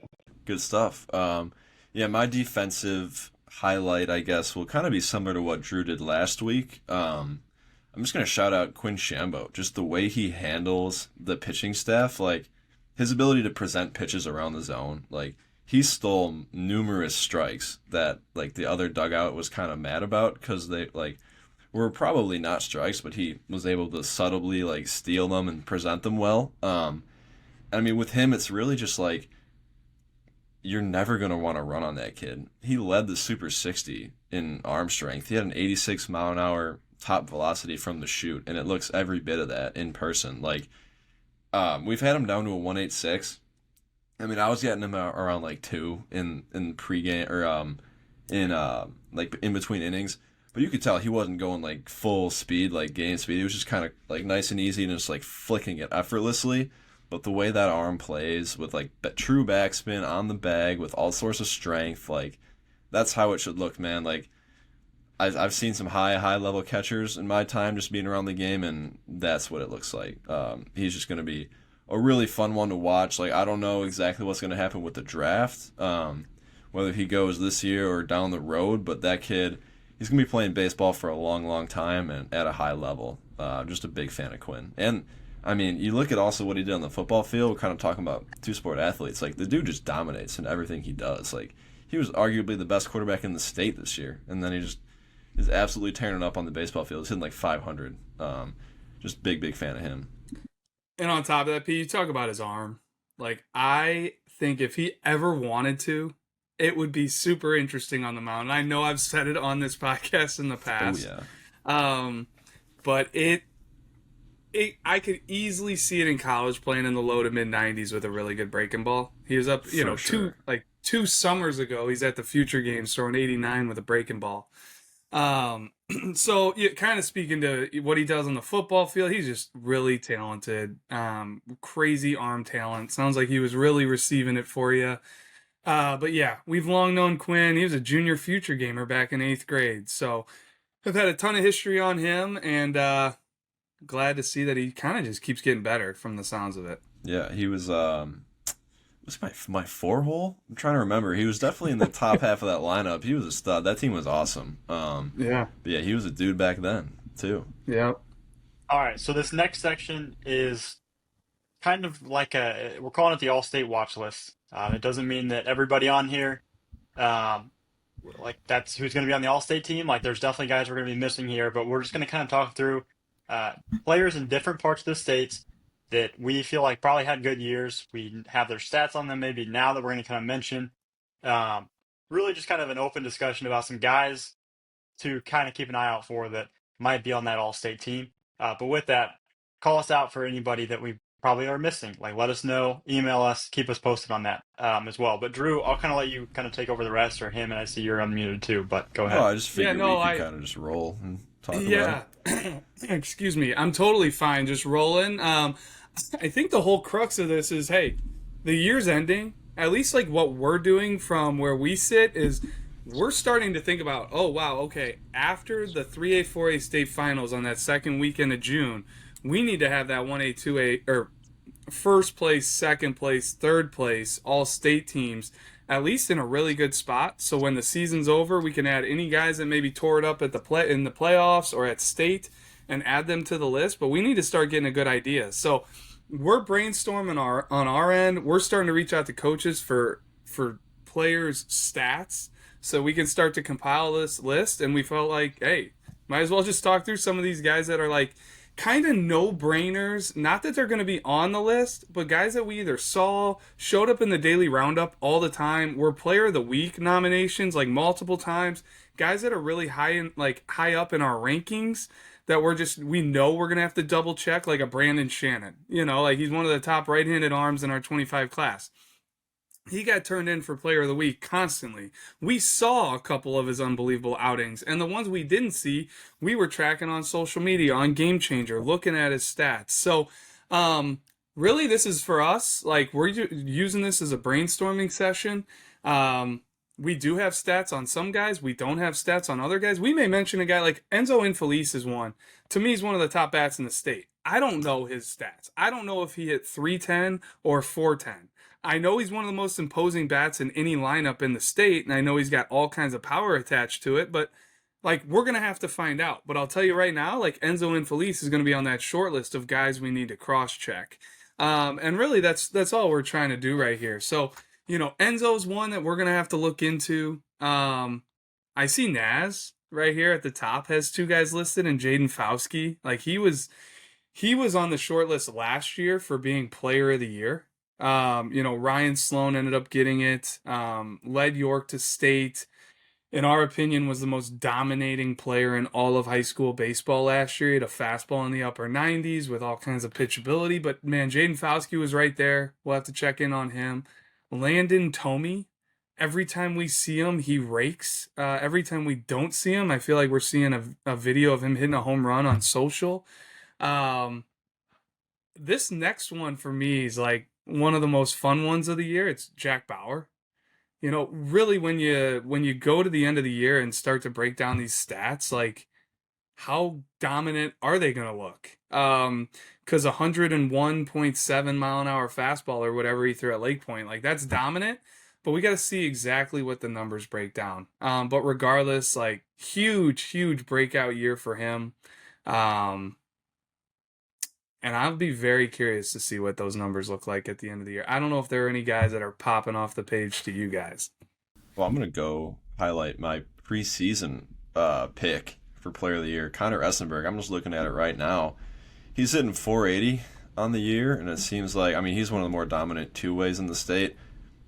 Good stuff. Yeah, my defensive highlight, I guess, will kind of be similar to what Drew did last week. I'm just going to shout out Quinn Shambo. Just the way he handles the pitching staff, like his ability to present pitches around the zone, like he stole numerous strikes that like the other dugout was kind of mad about because they like were probably not strikes, but he was able to subtly like steal them and present them well. I mean, with him, it's really just like you're never going to want to run on that kid. He led the Super 60 in arm strength. He had an 86 mile an hour top velocity from the chute, and it looks every bit of that in person. Like, we've had him down to a 186. I mean, I was getting him around like 2 in pregame or in like in between innings, but you could tell he wasn't going like full speed, like game speed. He was just kind of like nice and easy and just like flicking it effortlessly. But the way that arm plays with like true backspin on the bag with all sorts of strength, like that's how it should look, man. Like I've seen some high level catchers in my time just being around the game, and that's what it looks like. He's just going to be a really fun one to watch. Like I don't know exactly what's going to happen with the draft, whether he goes this year or down the road, but that kid, he's going to be playing baseball for a long time and at a high level. Just a big fan of Quinn. And I mean, you look at also what he did on the football field. We're kind of talking about two-sport athletes. Like the dude just dominates in everything he does. Like he was arguably the best quarterback in the state this year, and then he just is absolutely tearing it up on the baseball field. He's hitting like 500. Just big fan of him. And on top of that, Pete, you talk about his arm. Like, I think if he ever wanted to, it would be super interesting on the mound. I know I've said it on this podcast in the past. Oh yeah. But I could easily see it in college playing in the low to mid 90s with a really good breaking ball. He was up, For sure. two summers ago. He's at the Future Games throwing 89 with a breaking ball. So kind of speaking to what he does on the football field, he's just really talented. Crazy arm talent. Sounds like he was really receiving it for you. But yeah, we've long known Quinn. He was a junior future gamer back in 8th grade. So I've had a ton of history on him, and glad to see that he kind of just keeps getting better from the sounds of it. Yeah, he was my 4 hole? I'm trying to remember. He was definitely in the top half of that lineup. He was a stud. That team was awesome. Yeah. But yeah, he was a dude back then too. Yeah. All right, so this next section is kind of like we're calling it the All-State watch list. It doesn't mean that everybody on here, um, like that's who's going to be on the All-State team. Like there's definitely guys we're going to be missing here, but we're just going to kind of talk through uh, players in different parts of the states that we feel like probably had good years. We have their stats on them maybe now that we're going to kind of mention. Um, really just kind of an open discussion about some guys to kind of keep an eye out for that might be on that all-state team. But with that, call us out for anybody that we probably are missing. Like, let us know, email us, keep us posted on that as well. But Drew, I'll kind of let you kind of take over the rest, or him, and I see you're unmuted too. But go Oh, ahead. I just figured no, we could I- kind of just roll and talk about Yeah. it. Excuse me. I'm totally fine just rolling. I think the whole crux of this is, hey, the year's ending. At least like what we're doing from where we sit is we're starting to think about, oh wow, okay, after the 3A 4A state finals on that second weekend of June, we need to have that 1A 2A or first place, second place, third place, all state teams at least in a really good spot. So when the season's over, we can add any guys that maybe tore it up at in the playoffs or at state and add them to the list. But we need to start getting a good idea. So we're brainstorming on our end. We're starting to reach out to coaches for players' stats so we can start to compile this list. And we felt like, hey, might as well just talk through some of these guys that are like kind of no-brainers. Not that they're going to be on the list, but guys that we either saw, showed up in the daily roundup all the time, were player of the week nominations like multiple times, guys that are really high up in our rankings that we know we're going to have to double check, like a Brandon Shannon. You know, like he's one of the top right-handed arms in our 25 class. He got turned in for player of the week constantly. We saw a couple of his unbelievable outings, and the ones we didn't see, we were tracking on social media, on Game Changer, looking at his stats. So, really, this is for us. Like, we're using this as a brainstorming session. We do have stats on some guys. We don't have stats on other guys. We may mention a guy like Enzo Infelice is one. To me, he's one of the top bats in the state. I don't know his stats. I don't know if he hit 310 or 410. I know he's one of the most imposing bats in any lineup in the state, and I know he's got all kinds of power attached to it, but like we're going to have to find out. But I'll tell you right now, like Enzo Infelice is going to be on that short list of guys we need to cross-check. And really that's all we're trying to do right here. So, you know, Enzo's one that we're going to have to look into. I see Naz right here at the top has 2 guys listed, and Jaden Fauski. Like he was on the short list last year for being player of the year. You know, Ryan Sloan ended up getting it, led York to state, in our opinion, was the most dominating player in all of high school baseball last year. He had a fastball in the upper 90s with all kinds of pitchability, but man, Jaden Fauski was right there. We'll have to check in on him. Landon Tomey, every time we see him, he rakes. Every time we don't see him, I feel like we're seeing a video of him hitting a home run on social. Um, this next one for me is like one of the most fun ones of the year. It's Jack Bauer. Really when you go to the end of the year and start to break down these stats, like how dominant are they going to look? Because 101.7 mile an hour fastball or whatever he threw at Lake Point, like that's dominant. But we got to see exactly what the numbers break down. But regardless, like huge breakout year for him. Um, and I'll be very curious to see what those numbers look like at the end of the year. I don't know if there are any guys that are popping off the page to you guys. Well, I'm gonna go highlight my preseason pick for Player of the Year, Connor Essenberg. I'm just looking at it right now. He's hitting 480 on the year, and it seems like, I mean, he's one of the more dominant two-ways in the state,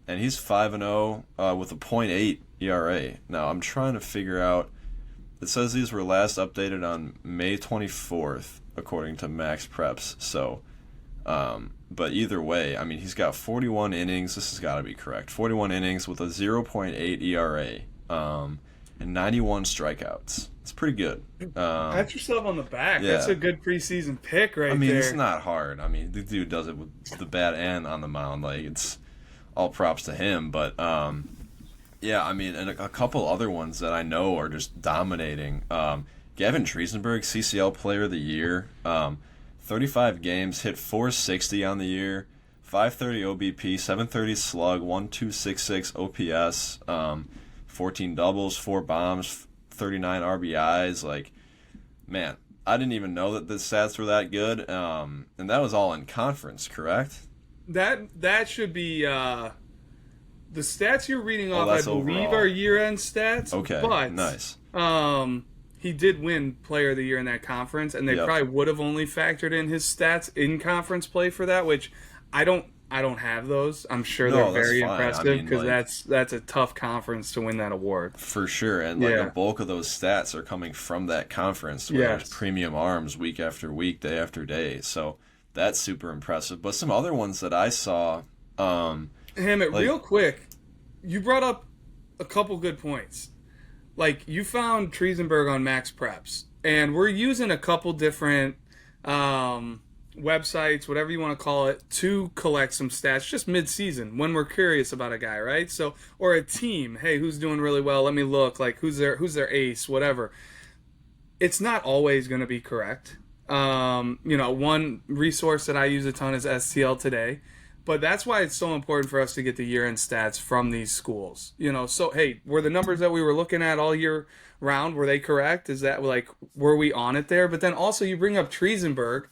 and he's 5-0 with a .8 ERA. Now, I'm trying to figure out. It says these were last updated on May 24th, according to Max Preps. So, but either way, I mean, he's got 41 innings. This has got to be correct. 41 innings with a 0.8 ERA, and 91 strikeouts. It's pretty good. Pat yourself on the back. Yeah. That's a good preseason pick right there. I mean, it's not hard. I mean, the dude does it with the bat and on the mound. Like, it's all props to him. But, yeah, I mean, and a couple other ones that I know are just dominating. Gavin Triesenberg, CCL Player of the Year. 35 games, hit 460 on the year, 530 OBP, 730 slug, 1266 OPS, 14 doubles, 4 bombs, 39 RBIs. Like, man, I didn't even know that the stats were that good. And that was all in conference, correct? That should be the stats you're reading off. I believe overall. are year-end stats. Okay, but nice. He did win Player of the Year in that conference, and they probably would have only factored in his stats in conference play for that, which I don't have those. I'm sure they're very impressive because that's a tough conference to win that award. For sure, and like a bulk of those stats are coming from that conference where there's premium arms week after week, day after day. So that's super impressive. But some other ones that I saw, Hammett, real quick, you brought up a couple good points. Like, you found Triesenberg on Max Preps, and we're using a couple different websites, whatever you want to call it, to collect some stats just mid-season when we're curious about a guy, right? So, or a team, hey, who's doing really well? Let me look, like who's their ace, whatever. It's not always going to be correct. One resource that I use a ton is STL Today. But that's why it's so important for us to get the year-end stats from these schools. So, hey, were the numbers that we were looking at all year round, were they correct? Is that, like, were we on it there? But then also you bring up Triesenberg,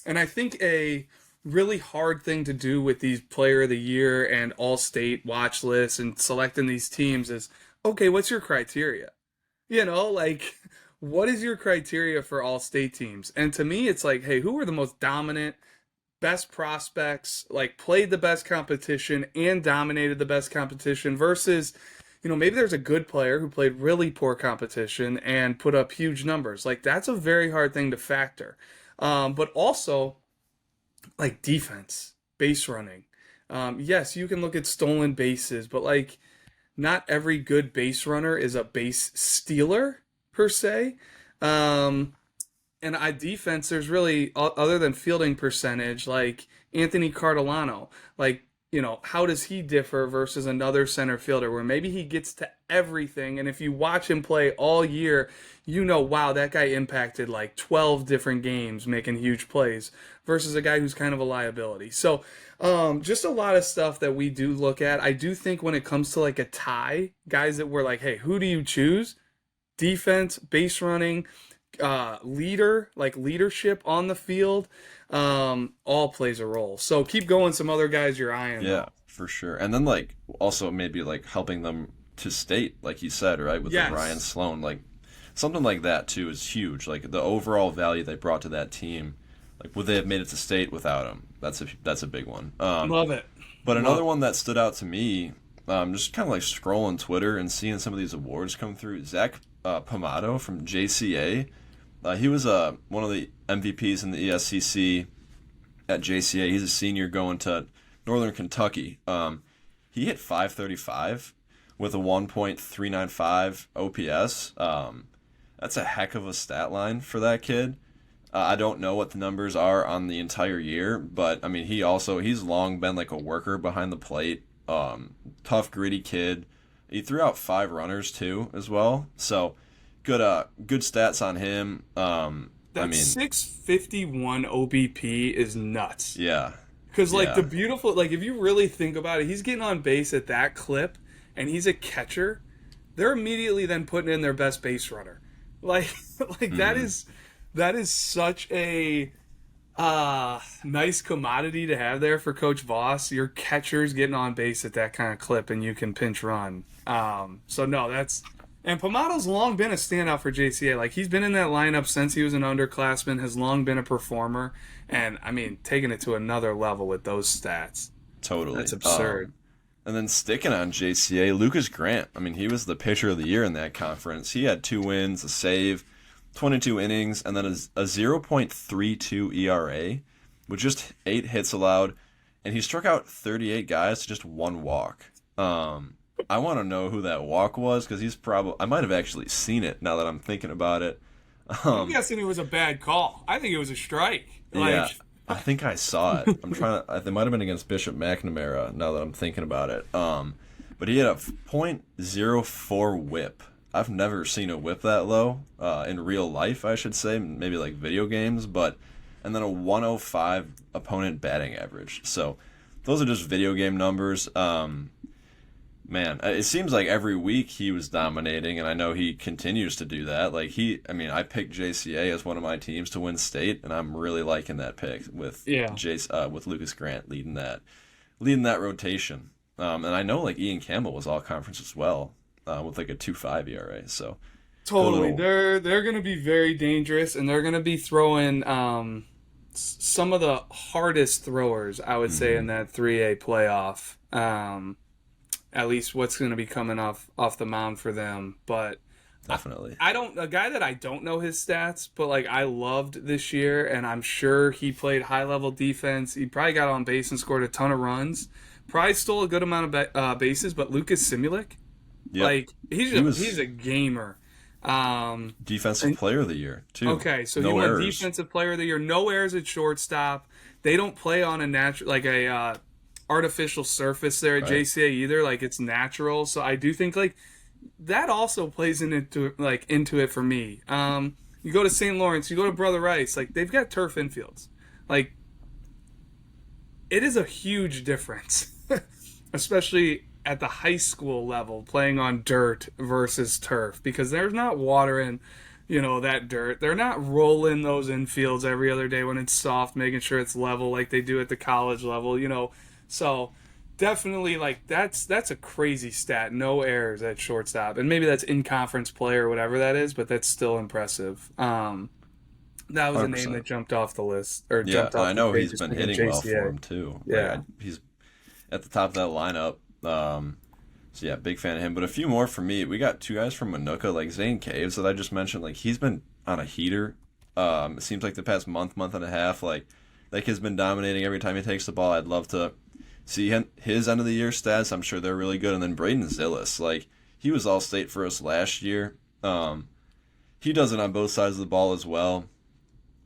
and I think a really hard thing to do with these Player of the Year and All-State watch lists and selecting these teams is, okay, what's your criteria? Like, what is your criteria for All-State teams? And to me, it's like, hey, who are the most dominant, best prospects, like played the best competition and dominated the best competition versus, maybe there's a good player who played really poor competition and put up huge numbers. Like, that's a very hard thing to factor. But also, like, defense, base running. Yes, you can look at stolen bases, but like, not every good base runner is a base stealer per se. And defense, there's really, other than fielding percentage, like Anthony Cardilano, like, how does he differ versus another center fielder where maybe he gets to everything, and if you watch him play all year, wow, that guy impacted like 12 different games making huge plays versus a guy who's kind of a liability. So just a lot of stuff that we do look at. I do think when it comes to like a tie, guys that we're like, hey, who do you choose? Defense, base running, leadership on the field, all plays a role. So keep going. Some other guys you're eyeing. Yeah, for sure. And then like also maybe like helping them to state, like you said, right, with the Ryan Sloan, like something like that too is huge. Like the overall value they brought to that team, like would they have made it to state without him? That's a big one. Love it. But another one that stood out to me, just kind of like scrolling Twitter and seeing some of these awards come through. Zach Pomato from JCA. He was one of the MVPs in the ESCC at JCA. He's a senior going to Northern Kentucky. he hit 535 with a 1.395 OPS. That's a heck of a stat line for that kid. I don't know what the numbers are on the entire year, but I mean, he's long been like a worker behind the plate. Tough, gritty kid. He threw out 5 runners too, as well. So good stats on him. That 651 OBP is nuts. Yeah. Because like yeah. the beautiful, like if you really think about it, he's getting on base at that clip, and he's a catcher. They're immediately then putting in their best base runner. Like that is such a nice commodity to have there for Coach Voss. Your catcher's getting on base at that kind of clip, and you can pinch run. So no, and Pomato's long been a standout for JCA. Like he's been in that lineup since he was an underclassman, has long been a performer, and I mean taking it to another level with those stats. Totally, That's absurd. And then sticking on JCA, Lucas Grant. I mean, he was the pitcher of the year in that conference. He had 2 wins, a save, 22 innings, and then a 0.32 ERA with just 8 hits allowed, and he struck out 38 guys to just 1 walk. I want to know who that walk was because I might have actually seen it now that I'm thinking about it. I'm guessing it was a bad call. I think it was a strike. Yeah, I think I saw it. It might have been against Bishop McNamara now that I'm thinking about it. But he had a .04 whip. I've never seen a whip that low in real life, I should say, maybe like video games, and then a 105 opponent batting average. So those are just video game numbers. Man, it seems like every week he was dominating, and I know he continues to do that. I picked JCA as one of my teams to win state, and I'm really liking that pick with with Lucas Grant leading that rotation. And I know like Ian Campbell was all conference as well, with like a 2.5 ERA. So totally, they're going to be very dangerous, and they're going to be throwing some of the hardest throwers, I would say, in that 3A playoff. At least what's going to be coming off the mound for them. But definitely, a guy that I don't know his stats, but like I loved this year, and I'm sure he played high level defense. He probably got on base and scored a ton of runs. Probably stole a good amount of bases. But Lucas Simulik, he's a gamer. Defensive player of the year too. Okay, so he won defensive player of the year. No errors at shortstop. They don't play on a natural artificial surface there at JCA either. Like it's natural. So I do think like that also plays into it for me. You go to St. Lawrence, you go to Brother Rice, like they've got turf infields. Like it is a huge difference, especially at the high school level, playing on dirt versus turf, because there's not water in, that dirt. They're not rolling those infields every other day when it's soft, making sure it's level like they do at the college level, So definitely like that's a crazy stat. No errors at shortstop. And maybe that's in conference play or whatever that is, but that's still impressive. That was 100%. A name that jumped off the list. I know he's been hitting well for him too. Yeah. He's at the top of that lineup. So yeah, big fan of him. But a few more for me. We got 2 guys from Manuka, like Zane Caves that I just mentioned. Like he's been on a heater. It seems like the past month and a half, like that kid's been dominating every time he takes the ball. I'd love to see his end of the year stats. I'm sure they're really good. And then Braden Zillis, like he was all state for us last year. He does it on both sides of the ball as well.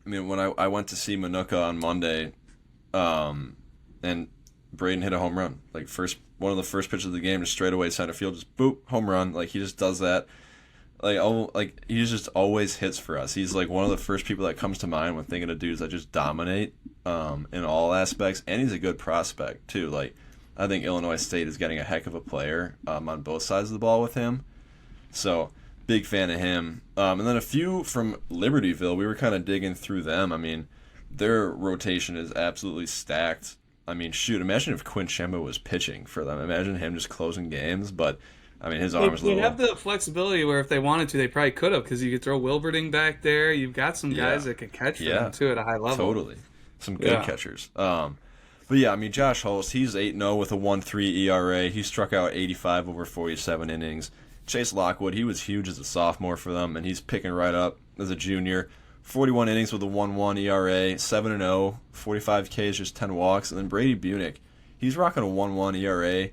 I mean, when I went to see Manuka on Monday, and Braden hit a home run, like one of the first pitches of the game, just straight away center field, just boop, home run. Like he just does that. Like he just always hits for us. He's like one of the first people that comes to mind when thinking of dudes that just dominate in all aspects, and he's a good prospect too. Like I think Illinois State is getting a heck of a player on both sides of the ball with him. So big fan of him. And then a few from Libertyville, we were kind of digging through them. I mean, their rotation is absolutely stacked. I mean, shoot, imagine if Quinn Shemba was pitching for them. Imagine him just closing games. But, I mean, his arms They have the flexibility where if they wanted to, they probably could have, because you could throw Wilberding back there. You've got some guys that could catch for them, too, at a high level. Totally. Some good catchers. But, yeah, I mean, Josh Holst, he's 8-0 with a 1.3 ERA. He struck out 85 over 47 innings. Chase Lockwood, he was huge as a sophomore for them, and he's picking right up as a junior. 41 innings with a 1.1 ERA, 7-0, 45 Ks, just 10 walks. And then Brady Bunick, he's rocking a 1.1 ERA,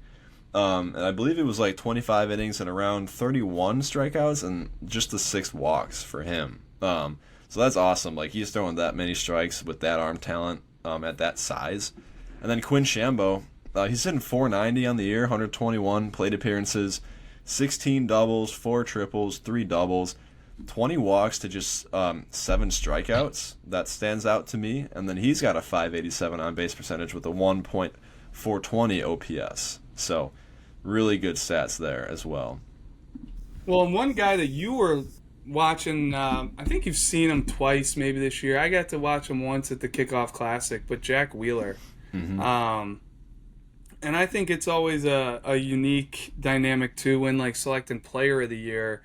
And I believe it was like 25 innings and around 31 strikeouts and just the 6 walks for him. So that's awesome. Like he's throwing that many strikes with that arm talent at that size. And then Quinn Shambo, he's hitting 490 on the year, 121 plate appearances, 16 doubles, 4 triples, 3 doubles, 20 walks to just 7 strikeouts. That stands out to me. And then he's got a 587 on base percentage with a 1.420 OPS. So really good stats there as well. Well, and one guy that you were watching, I think you've seen him twice maybe this year. I got to watch him once at the Kickoff Classic, but Jack Wheeler. And I think it's always a unique dynamic too when like selecting player of the year,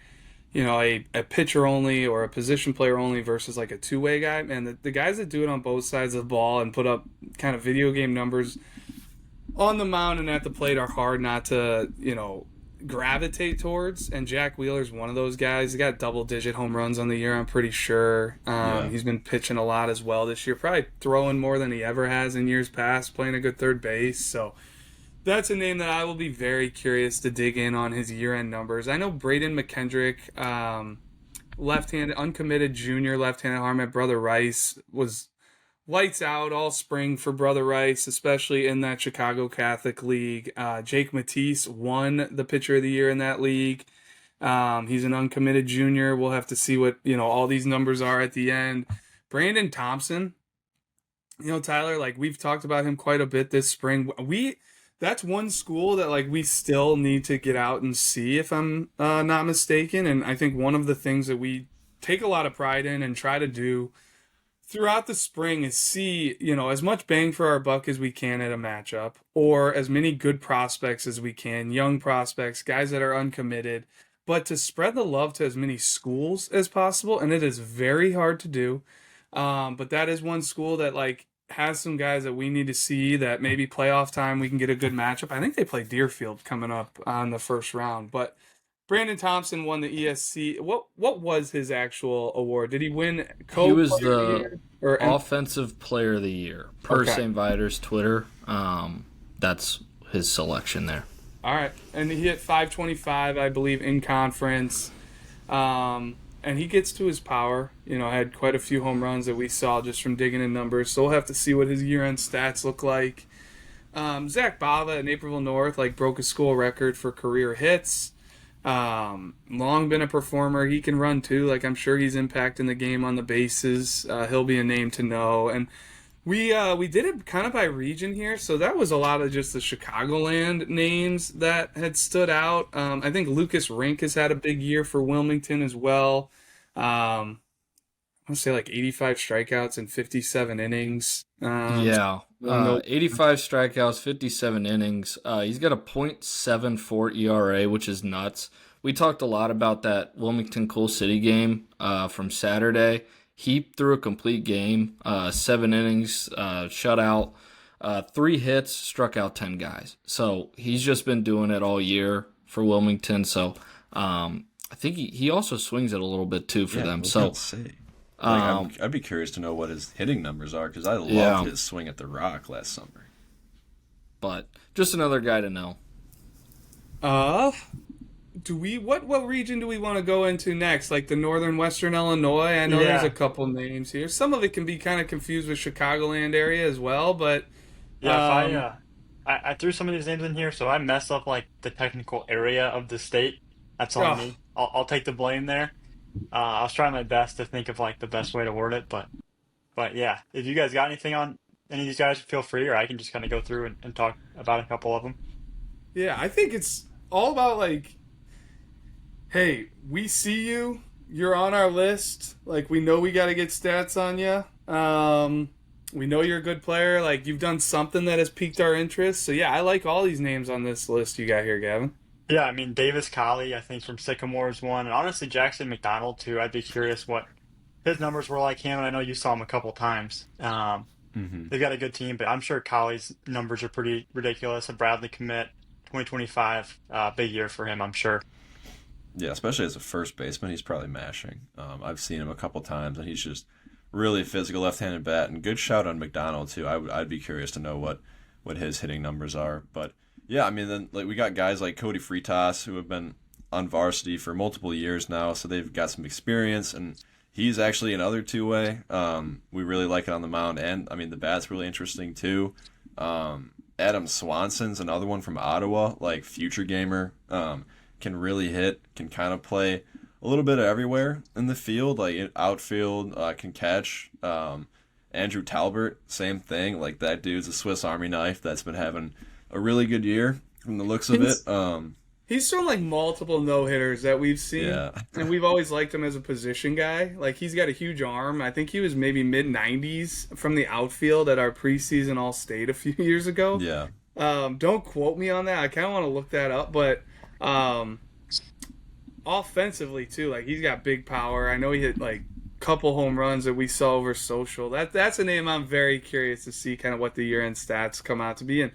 you know, a pitcher only or a position player only versus like a two-way guy. Man, the guys that do it on both sides of the ball and put up kind of video game numbers on the mound and at the plate are hard not to, you know, gravitate towards. And Jack Wheeler's one of those guys. He got double-digit home runs on the year, I'm pretty sure. He's been pitching a lot as well this year, probably throwing more than he ever has in years past, playing a good third base. So that's a name that I will be very curious to dig in on his year-end numbers. I know Braden McKendrick, left-handed, uncommitted junior left-handed arm at Brother Rice, was lights out all spring for Brother Rice, especially in that Chicago Catholic League. Jake Matisse won the Pitcher of the Year in that league. He's an uncommitted junior. We'll have to see what, you know, all these numbers are at the end. Brandon Thompson, you know, Tyler, like we've talked about him quite a bit this spring. That's one school that like we still need to get out and see, if I'm not mistaken. And I think one of the things that we take a lot of pride in and try to do throughout the spring is see, you know, as much bang for our buck as we can at a matchup, or as many good prospects as we can, young prospects, guys that are uncommitted, but to spread the love to as many schools as possible. And it is very hard to do. But that is one school that like has some guys that we need to see, that maybe playoff time we can get a good matchup. I think they play Deerfield coming up on the first round, but Brandon Thompson won the ESC. What was his actual award? Did he win He was co-player of the the year? Or offensive player of the year per Okay. St. Viator's Twitter. That's his selection there. All right, and he hit 525, I believe, in conference. And he gets to his power. You know, had quite a few home runs that we saw just from digging in numbers. So we'll have to see what his year-end stats look like. Zach Bava at Naperville North like broke a school record for career hits. Long been a performer. He can run too. Like I'm sure he's impacting the game on the bases. He'll be a name to know. And we did it kind of by region here, so that was a lot of just the Chicagoland names that had stood out. I think Lucas Rink has had a big year for Wilmington as well. I want to say like 85 strikeouts and 57 innings. Yeah. 85 strikeouts, 57 innings. He's got a .74 ERA, which is nuts. We talked a lot about that Wilmington Coal City game from Saturday. He threw a complete game, 7 innings, shutout, 3 hits, struck out 10 guys. So he's just been doing it all year for Wilmington. So I think he also swings it a little bit too for them. So let's see. I'd be curious to know what his hitting numbers are, because I loved his swing at the Rock last summer. But just another guy to know. What region do we want to go into next? Like the northern western Illinois? I know there's a couple names here. Some of it can be kind of confused with Chicagoland area as well, but Yeah, if I threw some of these names in here, so I mess up like the technical area of the state. That's on me. I'll take the blame there. I was trying my best to think of like the best way to word it, but yeah, if you guys got anything on any of these guys, feel free, or I can just kind of go through and talk about a couple of them. yeah, I think it's all about like, hey, we see you. You're on our list. Like we know we got to get stats on you. We know you're a good player. Like you've done something that has piqued our interest. So yeah, I like all these names on this list you got here, Gavin. Yeah, I mean Davis Colley, I think from Sycamore is one, and honestly Jackson McDonald too. I'd be curious what his numbers were like him. And I know you saw him a couple times. They've got a good team, but I'm sure Colley's numbers are pretty ridiculous. A Bradley commit, 2025, big year for him, I'm sure. Yeah, especially as a first baseman, he's probably mashing. I've seen him a couple times, and he's just really physical left-handed bat. And good shout on McDonald too. I'd be curious to know what his hitting numbers are. But Yeah, I mean, then like we got guys like Cody Fritas who have been on varsity for multiple years now, so they've got some experience, and he's actually another two-way. We really like it on the mound, and I mean the bat's really interesting too. Adam Swanson's another one from Ottawa, like future gamer. Can really hit, can kind of play a little bit of everywhere in the field, like outfield, can catch. Andrew Talbert, same thing. Like that dude's a Swiss Army knife that's been having a really good year from the looks of it. He's thrown like multiple no hitters that we've seen, Yeah, and we've always liked him as a position guy. Like he's got a huge arm. I think he was maybe mid 90s from the outfield at our preseason All State a few years ago. yeah, Don't quote me on that. I kind of want to look that up, but um, offensively too, like he's got big power. I know he hit like a couple home runs that we saw over social. That's a name I'm very curious to see kind of what the year-end stats come out to be. And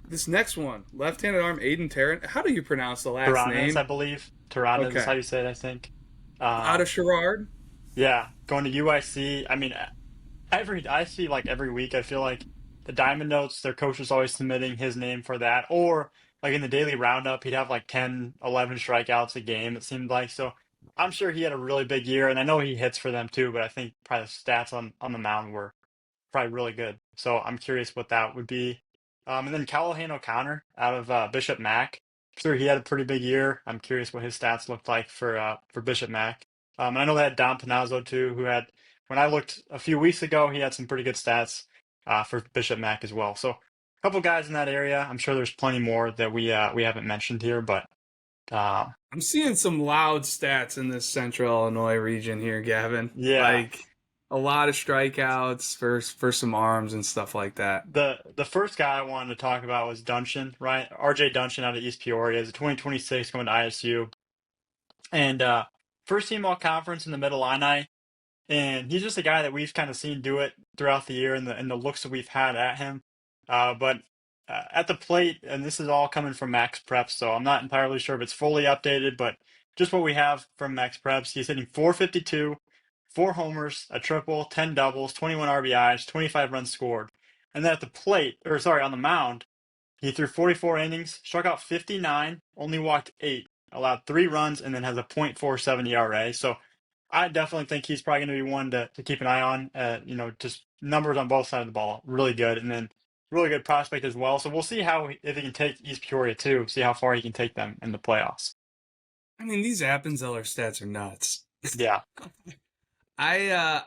this next one, left-handed arm Aiden Tarrant. How do you pronounce the last Tyrannus, name? I believe. Tyrannus is Okay. how you say it, I think. Out of Um, Sherrard. yeah, going to UIC. I mean, I see like every week. I feel like the Diamond Notes, their coach is always submitting his name for that, or like in the daily roundup, he'd have like 10, 11 strikeouts a game. It seemed like so. I'm sure he had a really big year, and I know he hits for them too. But I think probably the stats on the mound were probably really good. So I'm curious what that would be. And then Callahan O'Connor out of Bishop Mac. Sure, he had a pretty big year. I'm curious what his stats looked like for Bishop Mac. And I know they had Don Panazzo too, who had when I looked a few weeks ago, he had some pretty good stats for Bishop Mac as well. So a couple guys in that area. I'm sure there's plenty more that we haven't mentioned here, but uh, I'm seeing some loud stats in this central Illinois region here, Gavin. yeah. Like a lot of strikeouts for some arms and stuff like that. The first guy I wanted to talk about was Duncan, right? RJ Duncan out of East Peoria is a 2026 coming to ISU. And first team all conference in the Middle Illini. And he's just a guy that we've kind of seen do it throughout the year and the looks that we've had at him. But at the plate, and this is all coming from Max Preps, so I'm not entirely sure if it's fully updated, but just what we have from Max Preps, he's hitting 452, four homers, a triple, 10 doubles, 21 RBIs, 25 runs scored. And then at the plate, or sorry, on the mound, he threw 44 innings, struck out 59, only walked 8, allowed 3 runs, and then has a .47 ERA. So I definitely think he's probably going to be one to keep an eye on. Just numbers on both sides of the ball, really good, and then really good prospect as well. So we'll see if he can take East Peoria too. See how far he can take them in the playoffs. I mean, these Appenzeller stats are nuts. Yeah, I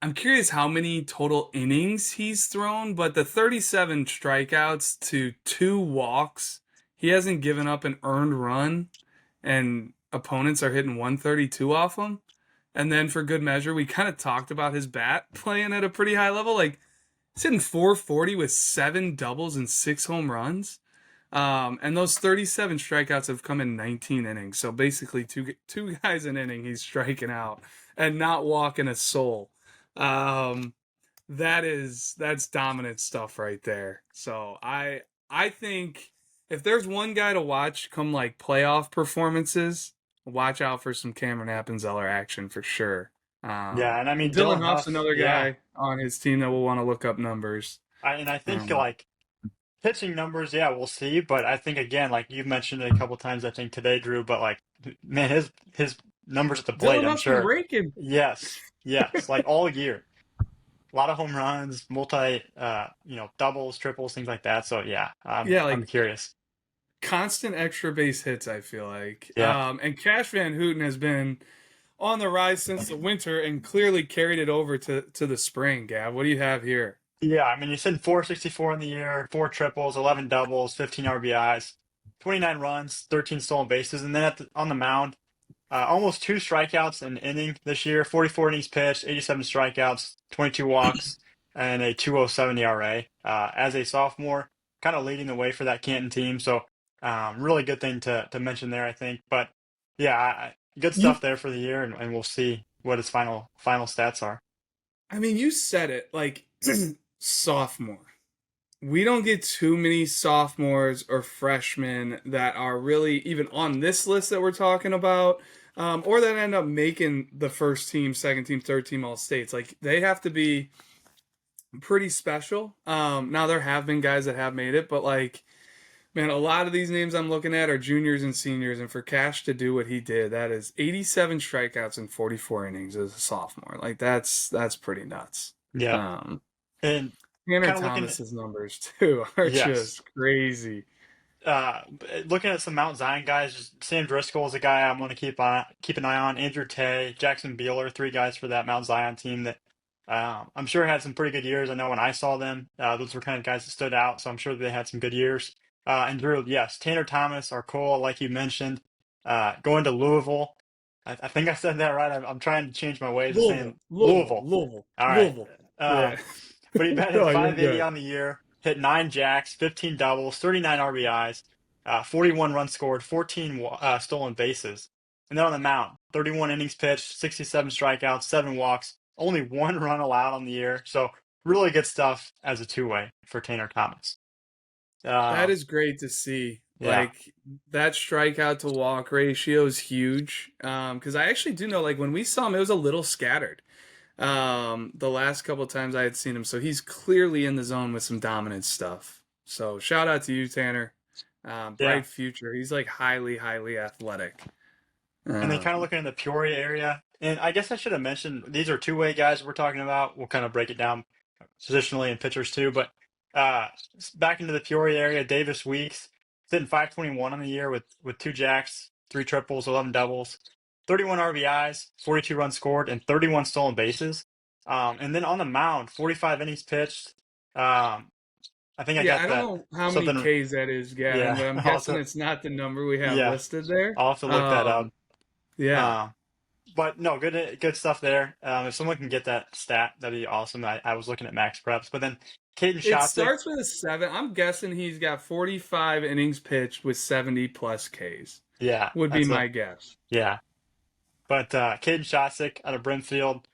I'm curious how many total innings he's thrown, but the 37 strikeouts to 2 walks, he hasn't given up an earned run, and opponents are hitting 132 off him. And then for good measure, we kind of talked about his bat playing at a pretty high level. Like he's hitting 440 with 7 doubles and 6 home runs. And those 37 strikeouts have come in 19 innings. So basically, two guys an inning, he's striking out and not walking a soul. Um, that's dominant stuff right there. So I think if there's one guy to watch come like playoff performances, watch out for some Cameron Appenzeller action for sure. yeah, and I mean Dylan Dylan Huff's Huff, another yeah, guy on his team that will want to look up numbers. I think Um, like pitching numbers, yeah, we'll see. But I think again, like you've mentioned it a couple times, I think today, Drew. But like, man, his numbers at the plate, Dylan I'm Huff's been sure. raking. Yes, yes, like all year. A lot of home runs, doubles, triples, things like that. So yeah, Yeah, I'm like curious. constant extra base hits, I feel like. Yeah, And Cash Van Houten has been on the rise since the winter and clearly carried it over to the spring, Gav. What do you have here? yeah. I mean, you said 464 in the year, four triples, 11 doubles, 15 RBIs, 29 runs, 13 stolen bases, and then on the mound, almost two strikeouts an inning this year. 44 innings pitched, 87 strikeouts, 22 walks, and a 2.07 ERA. As a sophomore, kind of leading the way for that Canton team. So, really good thing to mention there, I think. But yeah, good You, stuff there for the year, and we'll see what his final stats are. I mean, you said it like sophomore. We don't get too many sophomores or freshmen that are really even on this list that we're talking about, or that end up making the first team, second team, third team all states. Like they have to be pretty special. Now there have been guys that have made it, but like Man, a lot of these names I'm looking at are juniors and seniors, and for Cash to do what he did, that is 87 strikeouts in 44 innings as a sophomore. Like that's pretty nuts. Yeah. Um, And Tanner kind of looking at, Thomas's numbers too are yes. just crazy. Looking at some Mount Zion guys, just Sam Driscoll is a guy I'm going to keep an eye on. Andrew Tay, Jackson Beeler, three guys for that Mount Zion team that I'm sure had some pretty good years. I know when I saw them, those were kind of guys that stood out, so I'm sure they had some good years. And Drew, yes, Tanner Thomas, our Cole, like you mentioned, going to Louisville. I think I said that right. I'm trying to change my ways of Louisville, saying Louisville, Louisville. Louisville, All right. Louisville. Yeah. Um, but he batted Oh, you're 580 good. on the year, hit 9 jacks, 15 doubles, 39 RBIs, 41 runs scored, 14 stolen bases. And then on the mound, 31 innings pitched, 67 strikeouts, 7 walks, only 1 run allowed on the year. So really good stuff as a two-way for Tanner Thomas. That Uh, is great to see. yeah, Like that strikeout to walk ratio is huge. Because I actually do know, like when we saw him, it was a little scattered. The last couple times I had seen him, so he's clearly in the zone with some dominant stuff. So shout out to you, Tanner. yeah. Bright future. He's like highly athletic. And then kind of Um, looking in the Peoria area, and I guess I should have mentioned these are two-way guys we're talking about. We'll kind of break it down positionally and pitchers too. But uh, back into the Peoria area, Davis Weeks sitting 521 on the year with 2 jacks, 3 triples, 11 doubles, 31 RBIs, 42 runs scored, and 31 stolen bases. And then on the mound, 45 innings pitched. I think I yeah, got I don't that know how many something. Ks that is, Gavin, Yeah, but I'm guessing also it's not the number we have yeah, listed there. I'll have to look that up. Yeah. Um, but no, good stuff there. If someone can get that stat, that'd be awesome. I was looking at max preps, but then Caden It Shotzik, starts with a 7. I'm guessing he's got 45 innings pitched with 70 plus Ks. yeah, Would be that's my guess. yeah. But Caden Shotzik out of Brimfield,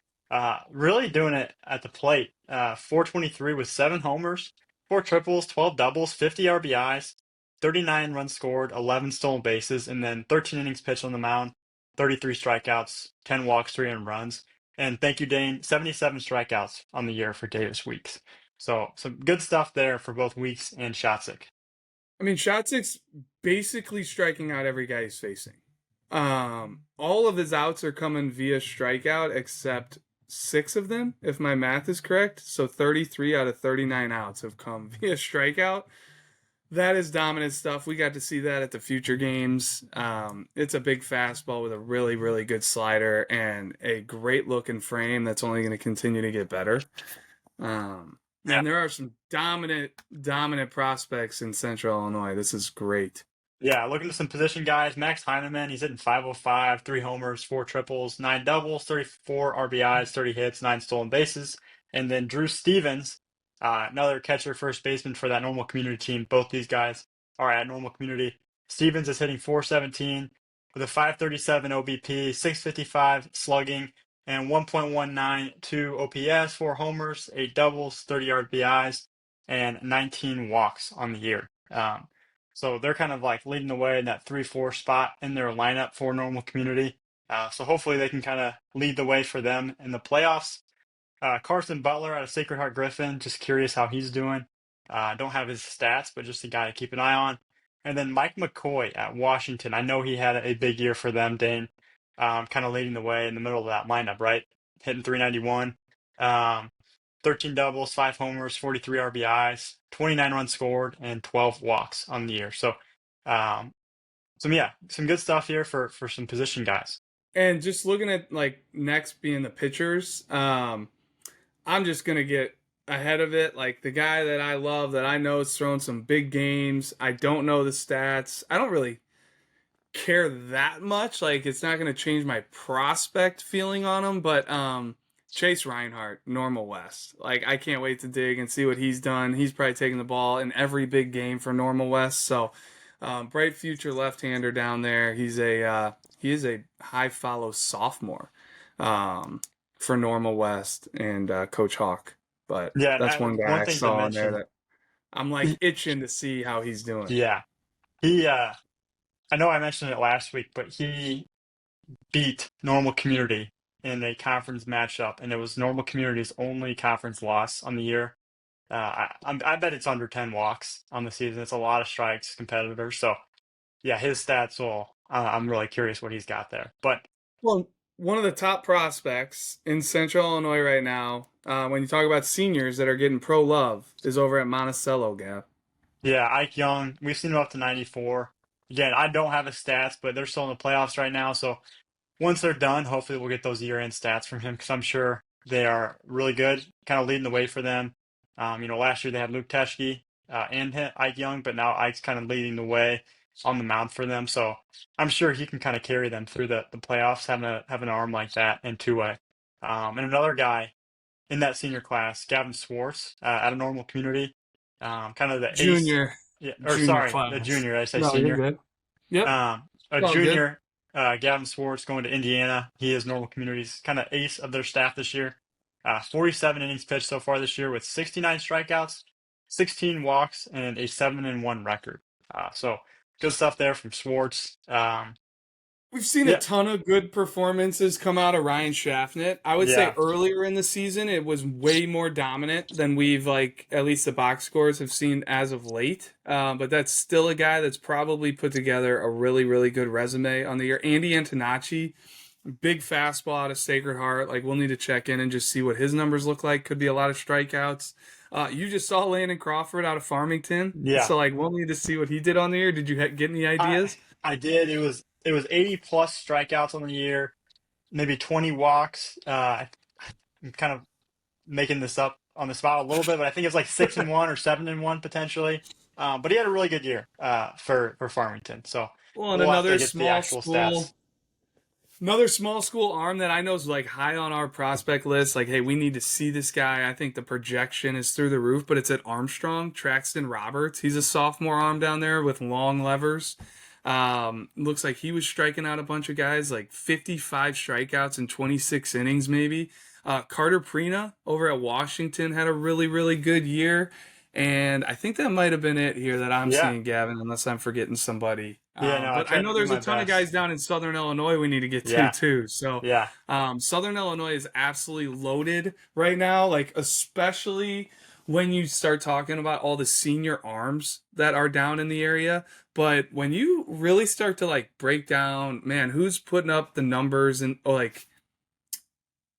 really doing it at the plate. 423 with 7 homers, 4 triples, 12 doubles, 50 RBIs, 39 runs scored, 11 stolen bases, and then 13 innings pitched on the mound, 33 strikeouts, 10 walks, 3 runs. And thank you, Dane, 77 strikeouts on the year for Davis Weeks. So some good stuff there for both Weeks and Shotzik. I mean, Shotzick's basically striking out every guy he's facing. All of his outs are coming via strikeout, except 6 of them, if my math is correct. So 33 out of 39 outs have come via strikeout. That is dominant stuff. We got to see that at the future games. It's a big fastball with a really good slider and a great looking frame that's only going to continue to get better. Yeah. And there are some dominant prospects in Central Illinois. This is great. Yeah, looking at some position guys. Max Heineman, he's hitting 505, 3 homers, 4 triples, 9 doubles, 34 RBIs, 30 hits, 9 stolen bases. And then Drew Stevens, another catcher, first baseman for that Normal Community team. Both these guys are at Normal Community. Stevens is hitting 417 with a 537 OBP, 655 slugging, and 1.192 OPS, 4 homers, 8 doubles, 30 RBIs, and 19 walks on the year. So they're kind of like leading the way in that 3-4 spot in their lineup for Normal Community. So hopefully they can kind of lead the way for them in the playoffs. Carson Butler out of Sacred Heart Griffin, just curious how he's doing. Don't have his stats, but just a guy to keep an eye on. And then Mike McCoy at Washington. I know he had a big year for them, Dane. Kind of leading the way in the middle of that lineup, right? Hitting 391. 13 doubles, 5 homers, 43 RBIs, 29 runs scored, and 12 walks on the year. So, some good stuff here for some position guys. And just looking at like next being the pitchers, I'm just gonna get ahead of it. Like the guy that I love that I know is throwing some big games. I don't know the stats. I don't really care that much. Like it's not gonna change my prospect feeling on him, but Chase Reinhardt, Normal West. Like I can't wait to dig and see what he's done. He's probably taking the ball in every big game for Normal West. So bright future left-hander down there. He is a high follow sophomore for Normal West and Coach Hawk. But Yeah, that's one guy one I thing to saw in there mention. that I'm like itching to see how he's doing. Yeah, he. I know I mentioned it last week, but he beat Normal Community in a conference matchup, and it was Normal Community's only conference loss on the year. I bet it's under 10 walks on the season. It's a lot of strikes competitors. So yeah, his stats will. I'm really curious what he's got there. But Well, one of the top prospects in Central Illinois right now, when you talk about seniors that are getting pro love, is over at Monticello, Gap. yeah, Ike Young, we've seen him up to 94. Again, I don't have his stats, but they're still in the playoffs right now. So once they're done, hopefully we'll get those year-end stats from him because I'm sure they are really good, kind of leading the way for them. Last year they had Luke Teschke and Ike Young, but now Ike's kind of leading the way on the mound for them. So I'm sure he can kind of carry them through the playoffs, having an arm like that and two-way. And another guy in that senior class, Gavin Swartz, out of Normal Community, kind of the ace. Junior, Yeah, or junior sorry, the class. junior. I say No, you're senior. good. Yep, A all good. junior, Gavin Swartz going to Indiana. He is Normal Community's kind of ace of their staff this year. 47 innings pitched so far this year with 69 strikeouts, 16 walks, and a 7-1 record. So good stuff there from Swartz. We've seen a Yeah, ton of good performances come out of Ryan Shaffnett. I would say yeah, earlier in the season it was way more dominant than we've at least the box scores have seen as of late. But that's still a guy that's probably put together a really, really good resume on the year. Andy Antonacci, big fastball out of Sacred Heart. Like we'll need to check in and just see what his numbers look like. Could be a lot of strikeouts. You just saw Landon Crawford out of Farmington, yeah. so we'll need to see what he did on the year. Did you get any I ideas? I did. It was 80 plus strikeouts on the year, maybe 20 walks. I'm kind of making this up on the spot a little bit, but I think it's like 6-1 or 7-1 potentially. But he had a really good year for Farmington. So Well, and we'll have to get the actual stats. another small school arm that I know is high on our prospect list. Like, hey, we need to see this guy. I think the projection is through the roof, but it's at Armstrong, Traxton Roberts. He's a sophomore arm down there with long levers. Looks like he was striking out a bunch of guys, like 55 strikeouts in 26 innings, maybe. Carter Prina over at Washington had a really, really good year. And I think that might have been it here that I'm Yeah, seeing, Gavin, unless I'm forgetting somebody. yeah. No, I But I tried know to do there's a my ton of guys best. down in Southern Illinois we need to get to, Yeah, too. So yeah, Southern Illinois is absolutely loaded right now, especially when you start talking about all the senior arms that are down in the area. But when you really start to break down, man, who's putting up the numbers and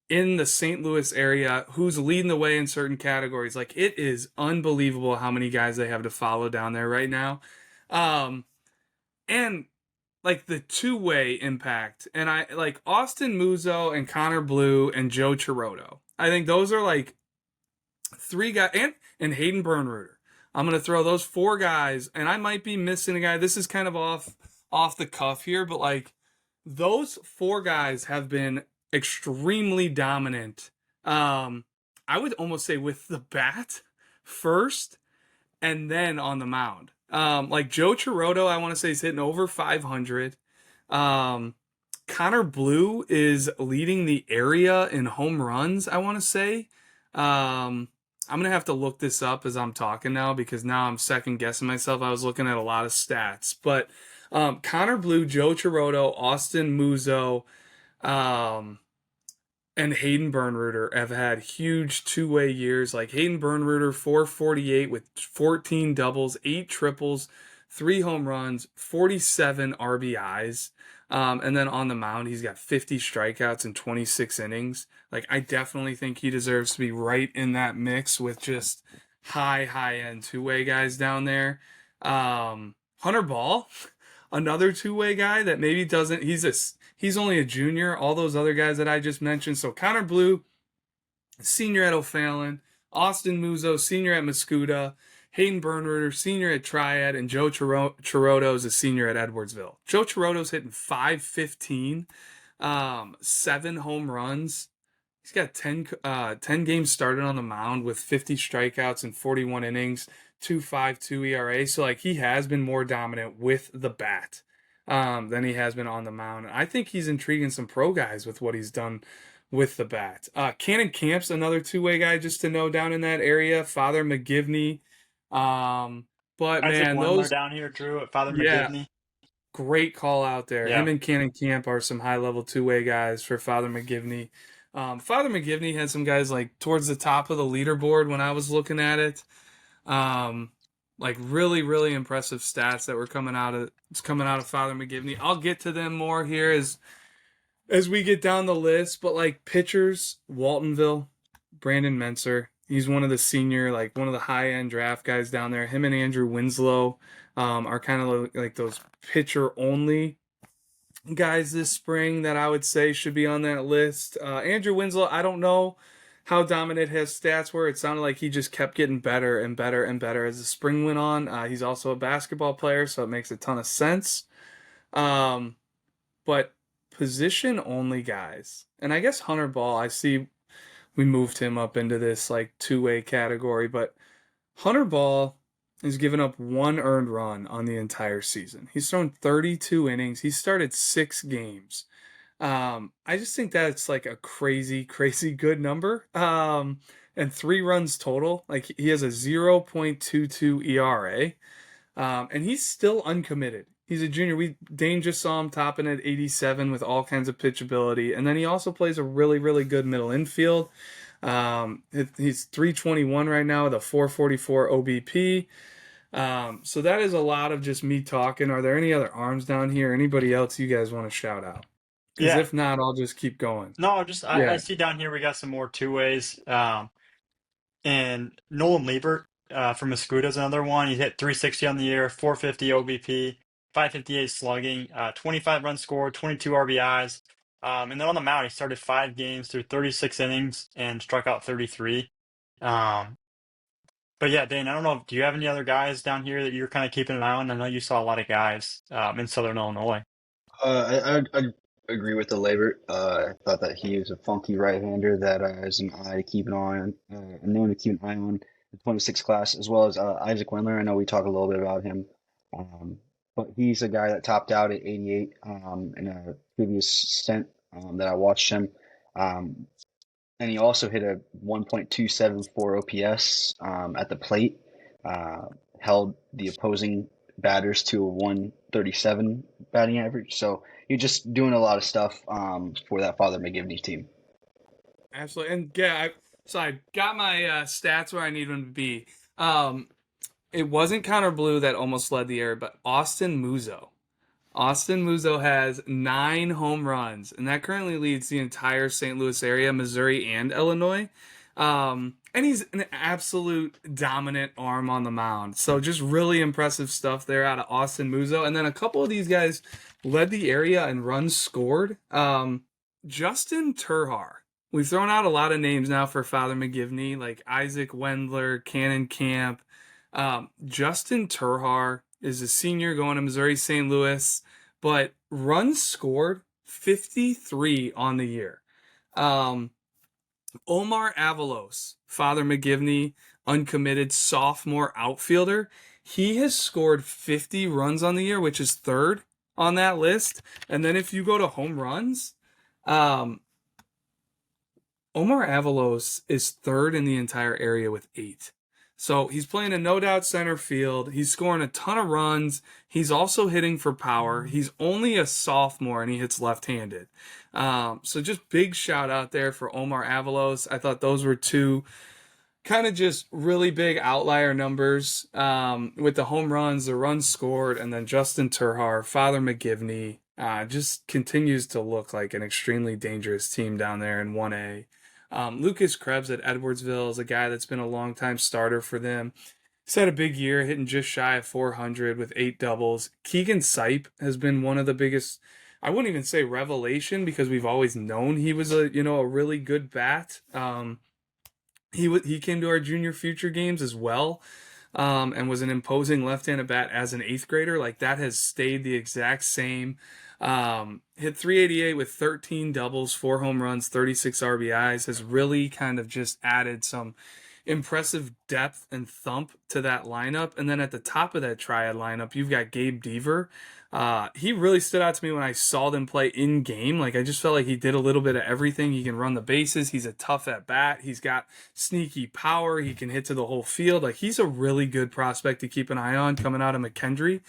in the St. Louis area, who's leading the way in certain categories, it is unbelievable how many guys they have to follow down there right now. Um, and the two-way impact, and I like Austin Muzo and Connor Blue and Joe Chirotto. I think those are three guys, and Hayden Bernruder. I'm gonna throw those four guys, and I might be missing a guy. This is kind of off the cuff here, but those four guys have been extremely dominant. I would almost say with the bat first, and then on the mound. Like Joe Chirotto, I want to say is hitting over 500. Um, Connor Blue is leading the area in home runs, I want to say. I'm gonna have to look this up as I'm talking now because now I'm second guessing myself. I was looking at a lot of stats, but Connor Blue, Joe Chirotto, Austin Muzo, um, and Hayden Bernruder have had huge two-way years. Like Hayden Bernruder, 448 with 14 doubles, 8 triples, 3 home runs, 47 RBIs. And then on the mound, he's got 50 strikeouts in 26 innings. I definitely think he deserves to be right in that mix with just high end two-way guys down there. Hunter Ball, another two-way guy that maybe doesn't. He's only a junior. All those other guys that I just mentioned. So Connor Blue, senior at O'Fallon, Austin Muzo, senior at Mascuda, Hayden Bernruder, senior at Triad, and Joe Chirotto is a senior at Edwardsville. Joe Chirotto's hitting 515, 7 home runs. He's got 10 games started on the mound with 50 strikeouts and 41 innings, 2.52 ERA. So he has been more dominant with the bat than he has been on the mound. And I think he's intriguing some pro guys with what he's done with the bat. Cannon Camp's another two-way guy just to know down in that area. Father McGivney. But Isaac man, Wendler those down here, Drew at Father yeah, McGivney. great call out there. Him Yeah, and Cannon Camp are some high-level two-way guys for Father McGivney. Father McGivney had some guys like towards the top of the leaderboard when I was looking at it. Um, like really, really impressive stats that were coming out of Father McGivney. I'll get to them more here as we get down the list, but like pitchers, Waltonville, Brandon Menser. He's one of the senior, like one of the high end draft guys down there. Him and Andrew Winslow are kind of like those pitcher only guys this spring that I would say should be on that list. Andrew Winslow, I don't know how dominant his stats were. It sounded like he just kept getting better and better and better as the spring went on. He's also a basketball player, so it makes a ton of sense. But position only guys, and I guess Hunter Ball, I see we moved him up into this like two-way category, but Hunter Ball has given up one earned run on the entire season. He's thrown 32 innings. He started 6 games. I just think that's like a crazy, crazy good number. And 3 runs total. Like he has a 0.22 ERA. And he's still uncommitted. He's a junior. Dane just saw him topping at 87 with all kinds of pitchability. And then he also plays a really, really good middle infield. He's 321 right now with a 444 OBP. So that is a lot of just me talking. Are there any other arms down here? Anybody else you guys want to shout out? Because Yeah. if not, I'll just keep going. No, I Yeah. see down here we got some more two ways. And Nolan Liebert from Escuda is another one. He hit 360 on the year, 450 OBP, 558 slugging, 25 runs scored, 22 RBIs. And then on the mound, he started 5 games through 36 innings and struck out 33. Um, but yeah, Dane, I don't know. Do you have any other guys down here that you're kind of keeping an eye on? I know you saw a lot of guys in Southern Illinois. I agree with the labor. I thought that he is a funky right-hander that is an eye to keep an eye on, a name to keep an eye on the 26 class, as well as Isaac Wendler. I know we talked a little bit about him, um, but he's a guy that topped out at 88 in a previous stint that I watched him. Um, and he also hit a 1.274 OPS at the plate, uh, held the opposing batters to a 137 batting average. So you're just doing a lot of stuff for that Father McGivney team. Absolutely. And yeah, so I got my stats where I need them to be. It wasn't Connor Blue that almost led the area, but Austin Muzo. Austin Muzo has 9 home runs, and that currently leads the entire St. Louis area, Missouri, and Illinois. And he's an absolute dominant arm on the mound. So just really impressive stuff there out of Austin Muzo. And then a couple of these guys led the area and runs scored. Justin Turhar. We've thrown out a lot of names now for Father McGivney, like Isaac Wendler, Cannon Camp. Justin Turhar is a senior going to Missouri St. Louis, but runs scored 53 on the year. Omar Avalos, Father McGivney, uncommitted sophomore outfielder. He has scored 50 runs on the year, which is 3rd on that list. And then if you go to home runs, Omar Avalos is 3rd in the entire area with 8. So he's playing a no-doubt center field. He's scoring a ton of runs. He's also hitting for power. He's only a sophomore, and he hits left-handed. So just big shout out there for Omar Avalos. I thought those were 2 kind of just really big outlier numbers with the home runs, the runs scored, and then Justin Turhar, Father McGivney, just continues to look like an extremely dangerous team down there in 1A. Lucas Krebs at Edwardsville is a guy that's been a long-time starter for them. He's had a big year, hitting just shy of 400 with 8 doubles. Keegan Sipe has been one of the biggest, I wouldn't even say revelation, because we've always known he was a really good bat. He came to our junior future games as well, and was an imposing left-handed bat as an 8th grader. Like that has stayed the exact same. Hit 388 with 13 doubles, 4 home runs, 36 RBIs, has really kind of just added some impressive depth and thump to that lineup. And then at the top of that triad lineup, you've got Gabe Deaver. He really stood out to me when I saw them play in game. Like I just felt like he did a little bit of everything. He can run the bases. He's a tough at bat. He's got sneaky power. He can hit to the whole field. Like he's a really good prospect to keep an eye on coming out of McKendree.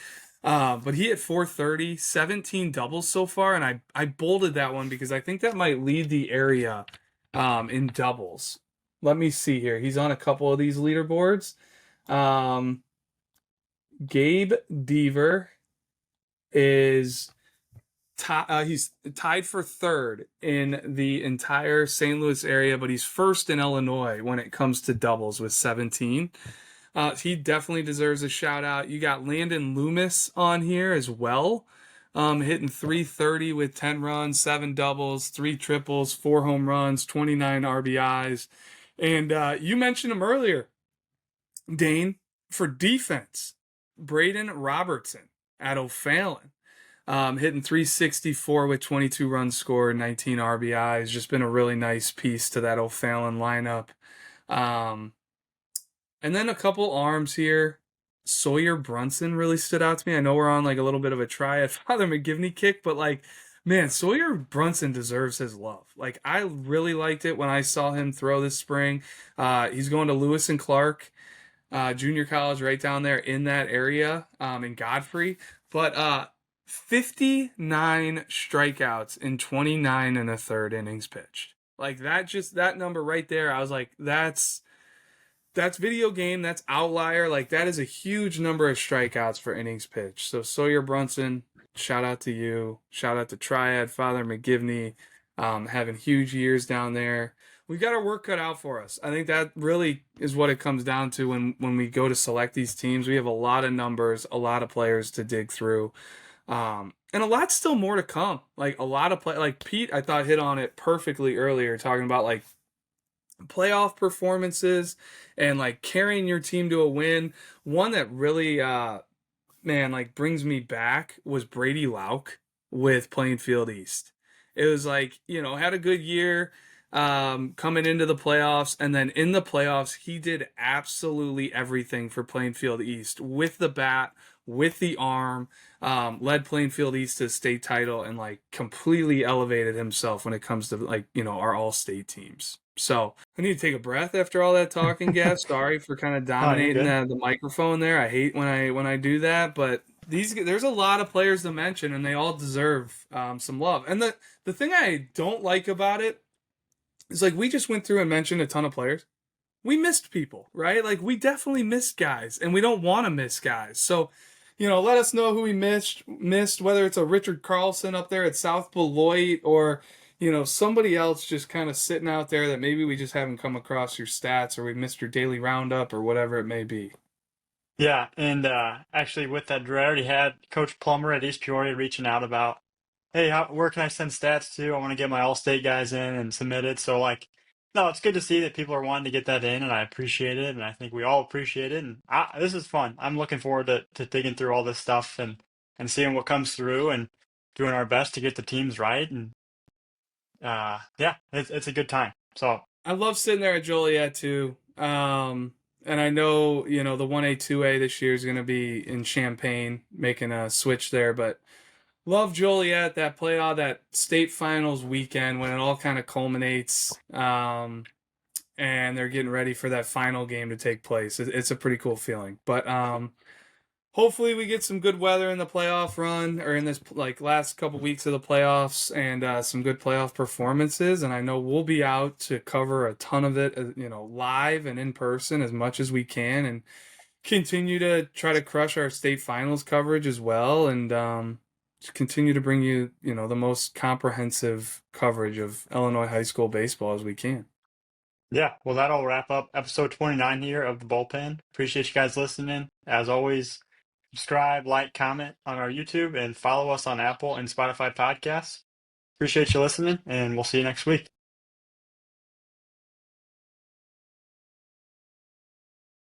But he hit 430, 17 doubles so far, and I bolded that one because I think that might lead the area in doubles. Let me see here. He's on a couple of these leaderboards. Um, Gabe Deaver is he's tied for third in the entire St. Louis area, but he's first in Illinois when it comes to doubles with 17. He definitely deserves a shout out. You got Landon Loomis on here as well, hitting 330 with 10 runs, 7 doubles, 3 triples, 4 home runs, 29 RBIs. And you mentioned him earlier, Dane, for defense. Braden Robertson at O'Fallon. Hitting 364 with 22 runs scored, 19 RBIs. Just been a really nice piece to that O'Fallon lineup. And then a couple arms here. Sawyer Brunson really stood out to me. I know we're on like a little bit of a Triad Father McGivney kick, but like, man, Sawyer Brunson deserves his love. Like, I really liked it when I saw him throw this spring. He's going to Lewis and Clark junior college right down there in that area in Godfrey. But 59 strikeouts in 29 and a third innings pitched. Like, that number right there, I was like, that's video game, that's outlier. Like, that is a huge number of strikeouts for innings pitched. So Sawyer Brunson, shout out to you. Shout out to Triad Father McGivney, having huge years down there. We got our work cut out for us. I think that really is what it comes down to when we go to select these teams. We have a lot of numbers, a lot of players to dig through, and a lot still more to come. Like, a lot of like Pete, I thought hit on it perfectly earlier, talking about like playoff performances and like carrying your team to a win. One that really man, like brings me back was Brady Lauk with Plainfield East. It was like, had a good year coming into the playoffs, and then in the playoffs he did absolutely everything for Plainfield East with the bat, with the arm, led Plainfield East to the state title, and like completely elevated himself when it comes to like, our all-state teams. So I need to take a breath after all that talking, Gav. Sorry for kind of Oh, you're dominating good. the microphone there. I hate when I do that, but there's a lot of players to mention, and they all deserve some love. And the thing I don't like about it is, like, we just went through and mentioned a ton of players. We missed people, right? Like, we definitely missed guys, and we don't want to miss guys. So, let us know who we missed, whether it's a Richard Carlson up there at South Beloit, or somebody else just kind of sitting out there that maybe we just haven't come across your stats, or we missed your daily roundup, or whatever it may be. Yeah, and actually with that, Drew, I already had Coach Plummer at East Peoria reaching out about, hey, where can I send stats to? I want to get my all-state guys in and submitted. So like, no, it's good to see that people are wanting to get that in, and I appreciate it, and I think we all appreciate it. And this is fun. I'm looking forward to digging through all this stuff and seeing what comes through and doing our best to get the teams right. And yeah, it's a good time. So I love sitting there at Joliet too. And I know, the 1A, 2A this year is going to be in Champaign, making a switch there. But love Joliet, that playoff, that state finals weekend when it all kind of culminates. And they're getting ready for that final game to take place. It's a pretty cool feeling. But hopefully we get some good weather in the playoff run, or in this like last couple weeks of the playoffs, and some good playoff performances. And I know we'll be out to cover a ton of it, live and in person as much as we can, and continue to try to crush our state finals coverage as well, and continue to bring you, the most comprehensive coverage of Illinois high school baseball as we can. yeah, well, that'll wrap up episode 29 here of the Bullpen. Appreciate you guys listening. As always, subscribe, like, comment on our YouTube, and follow us on Apple and Spotify podcasts. Appreciate you listening, and we'll see you next week.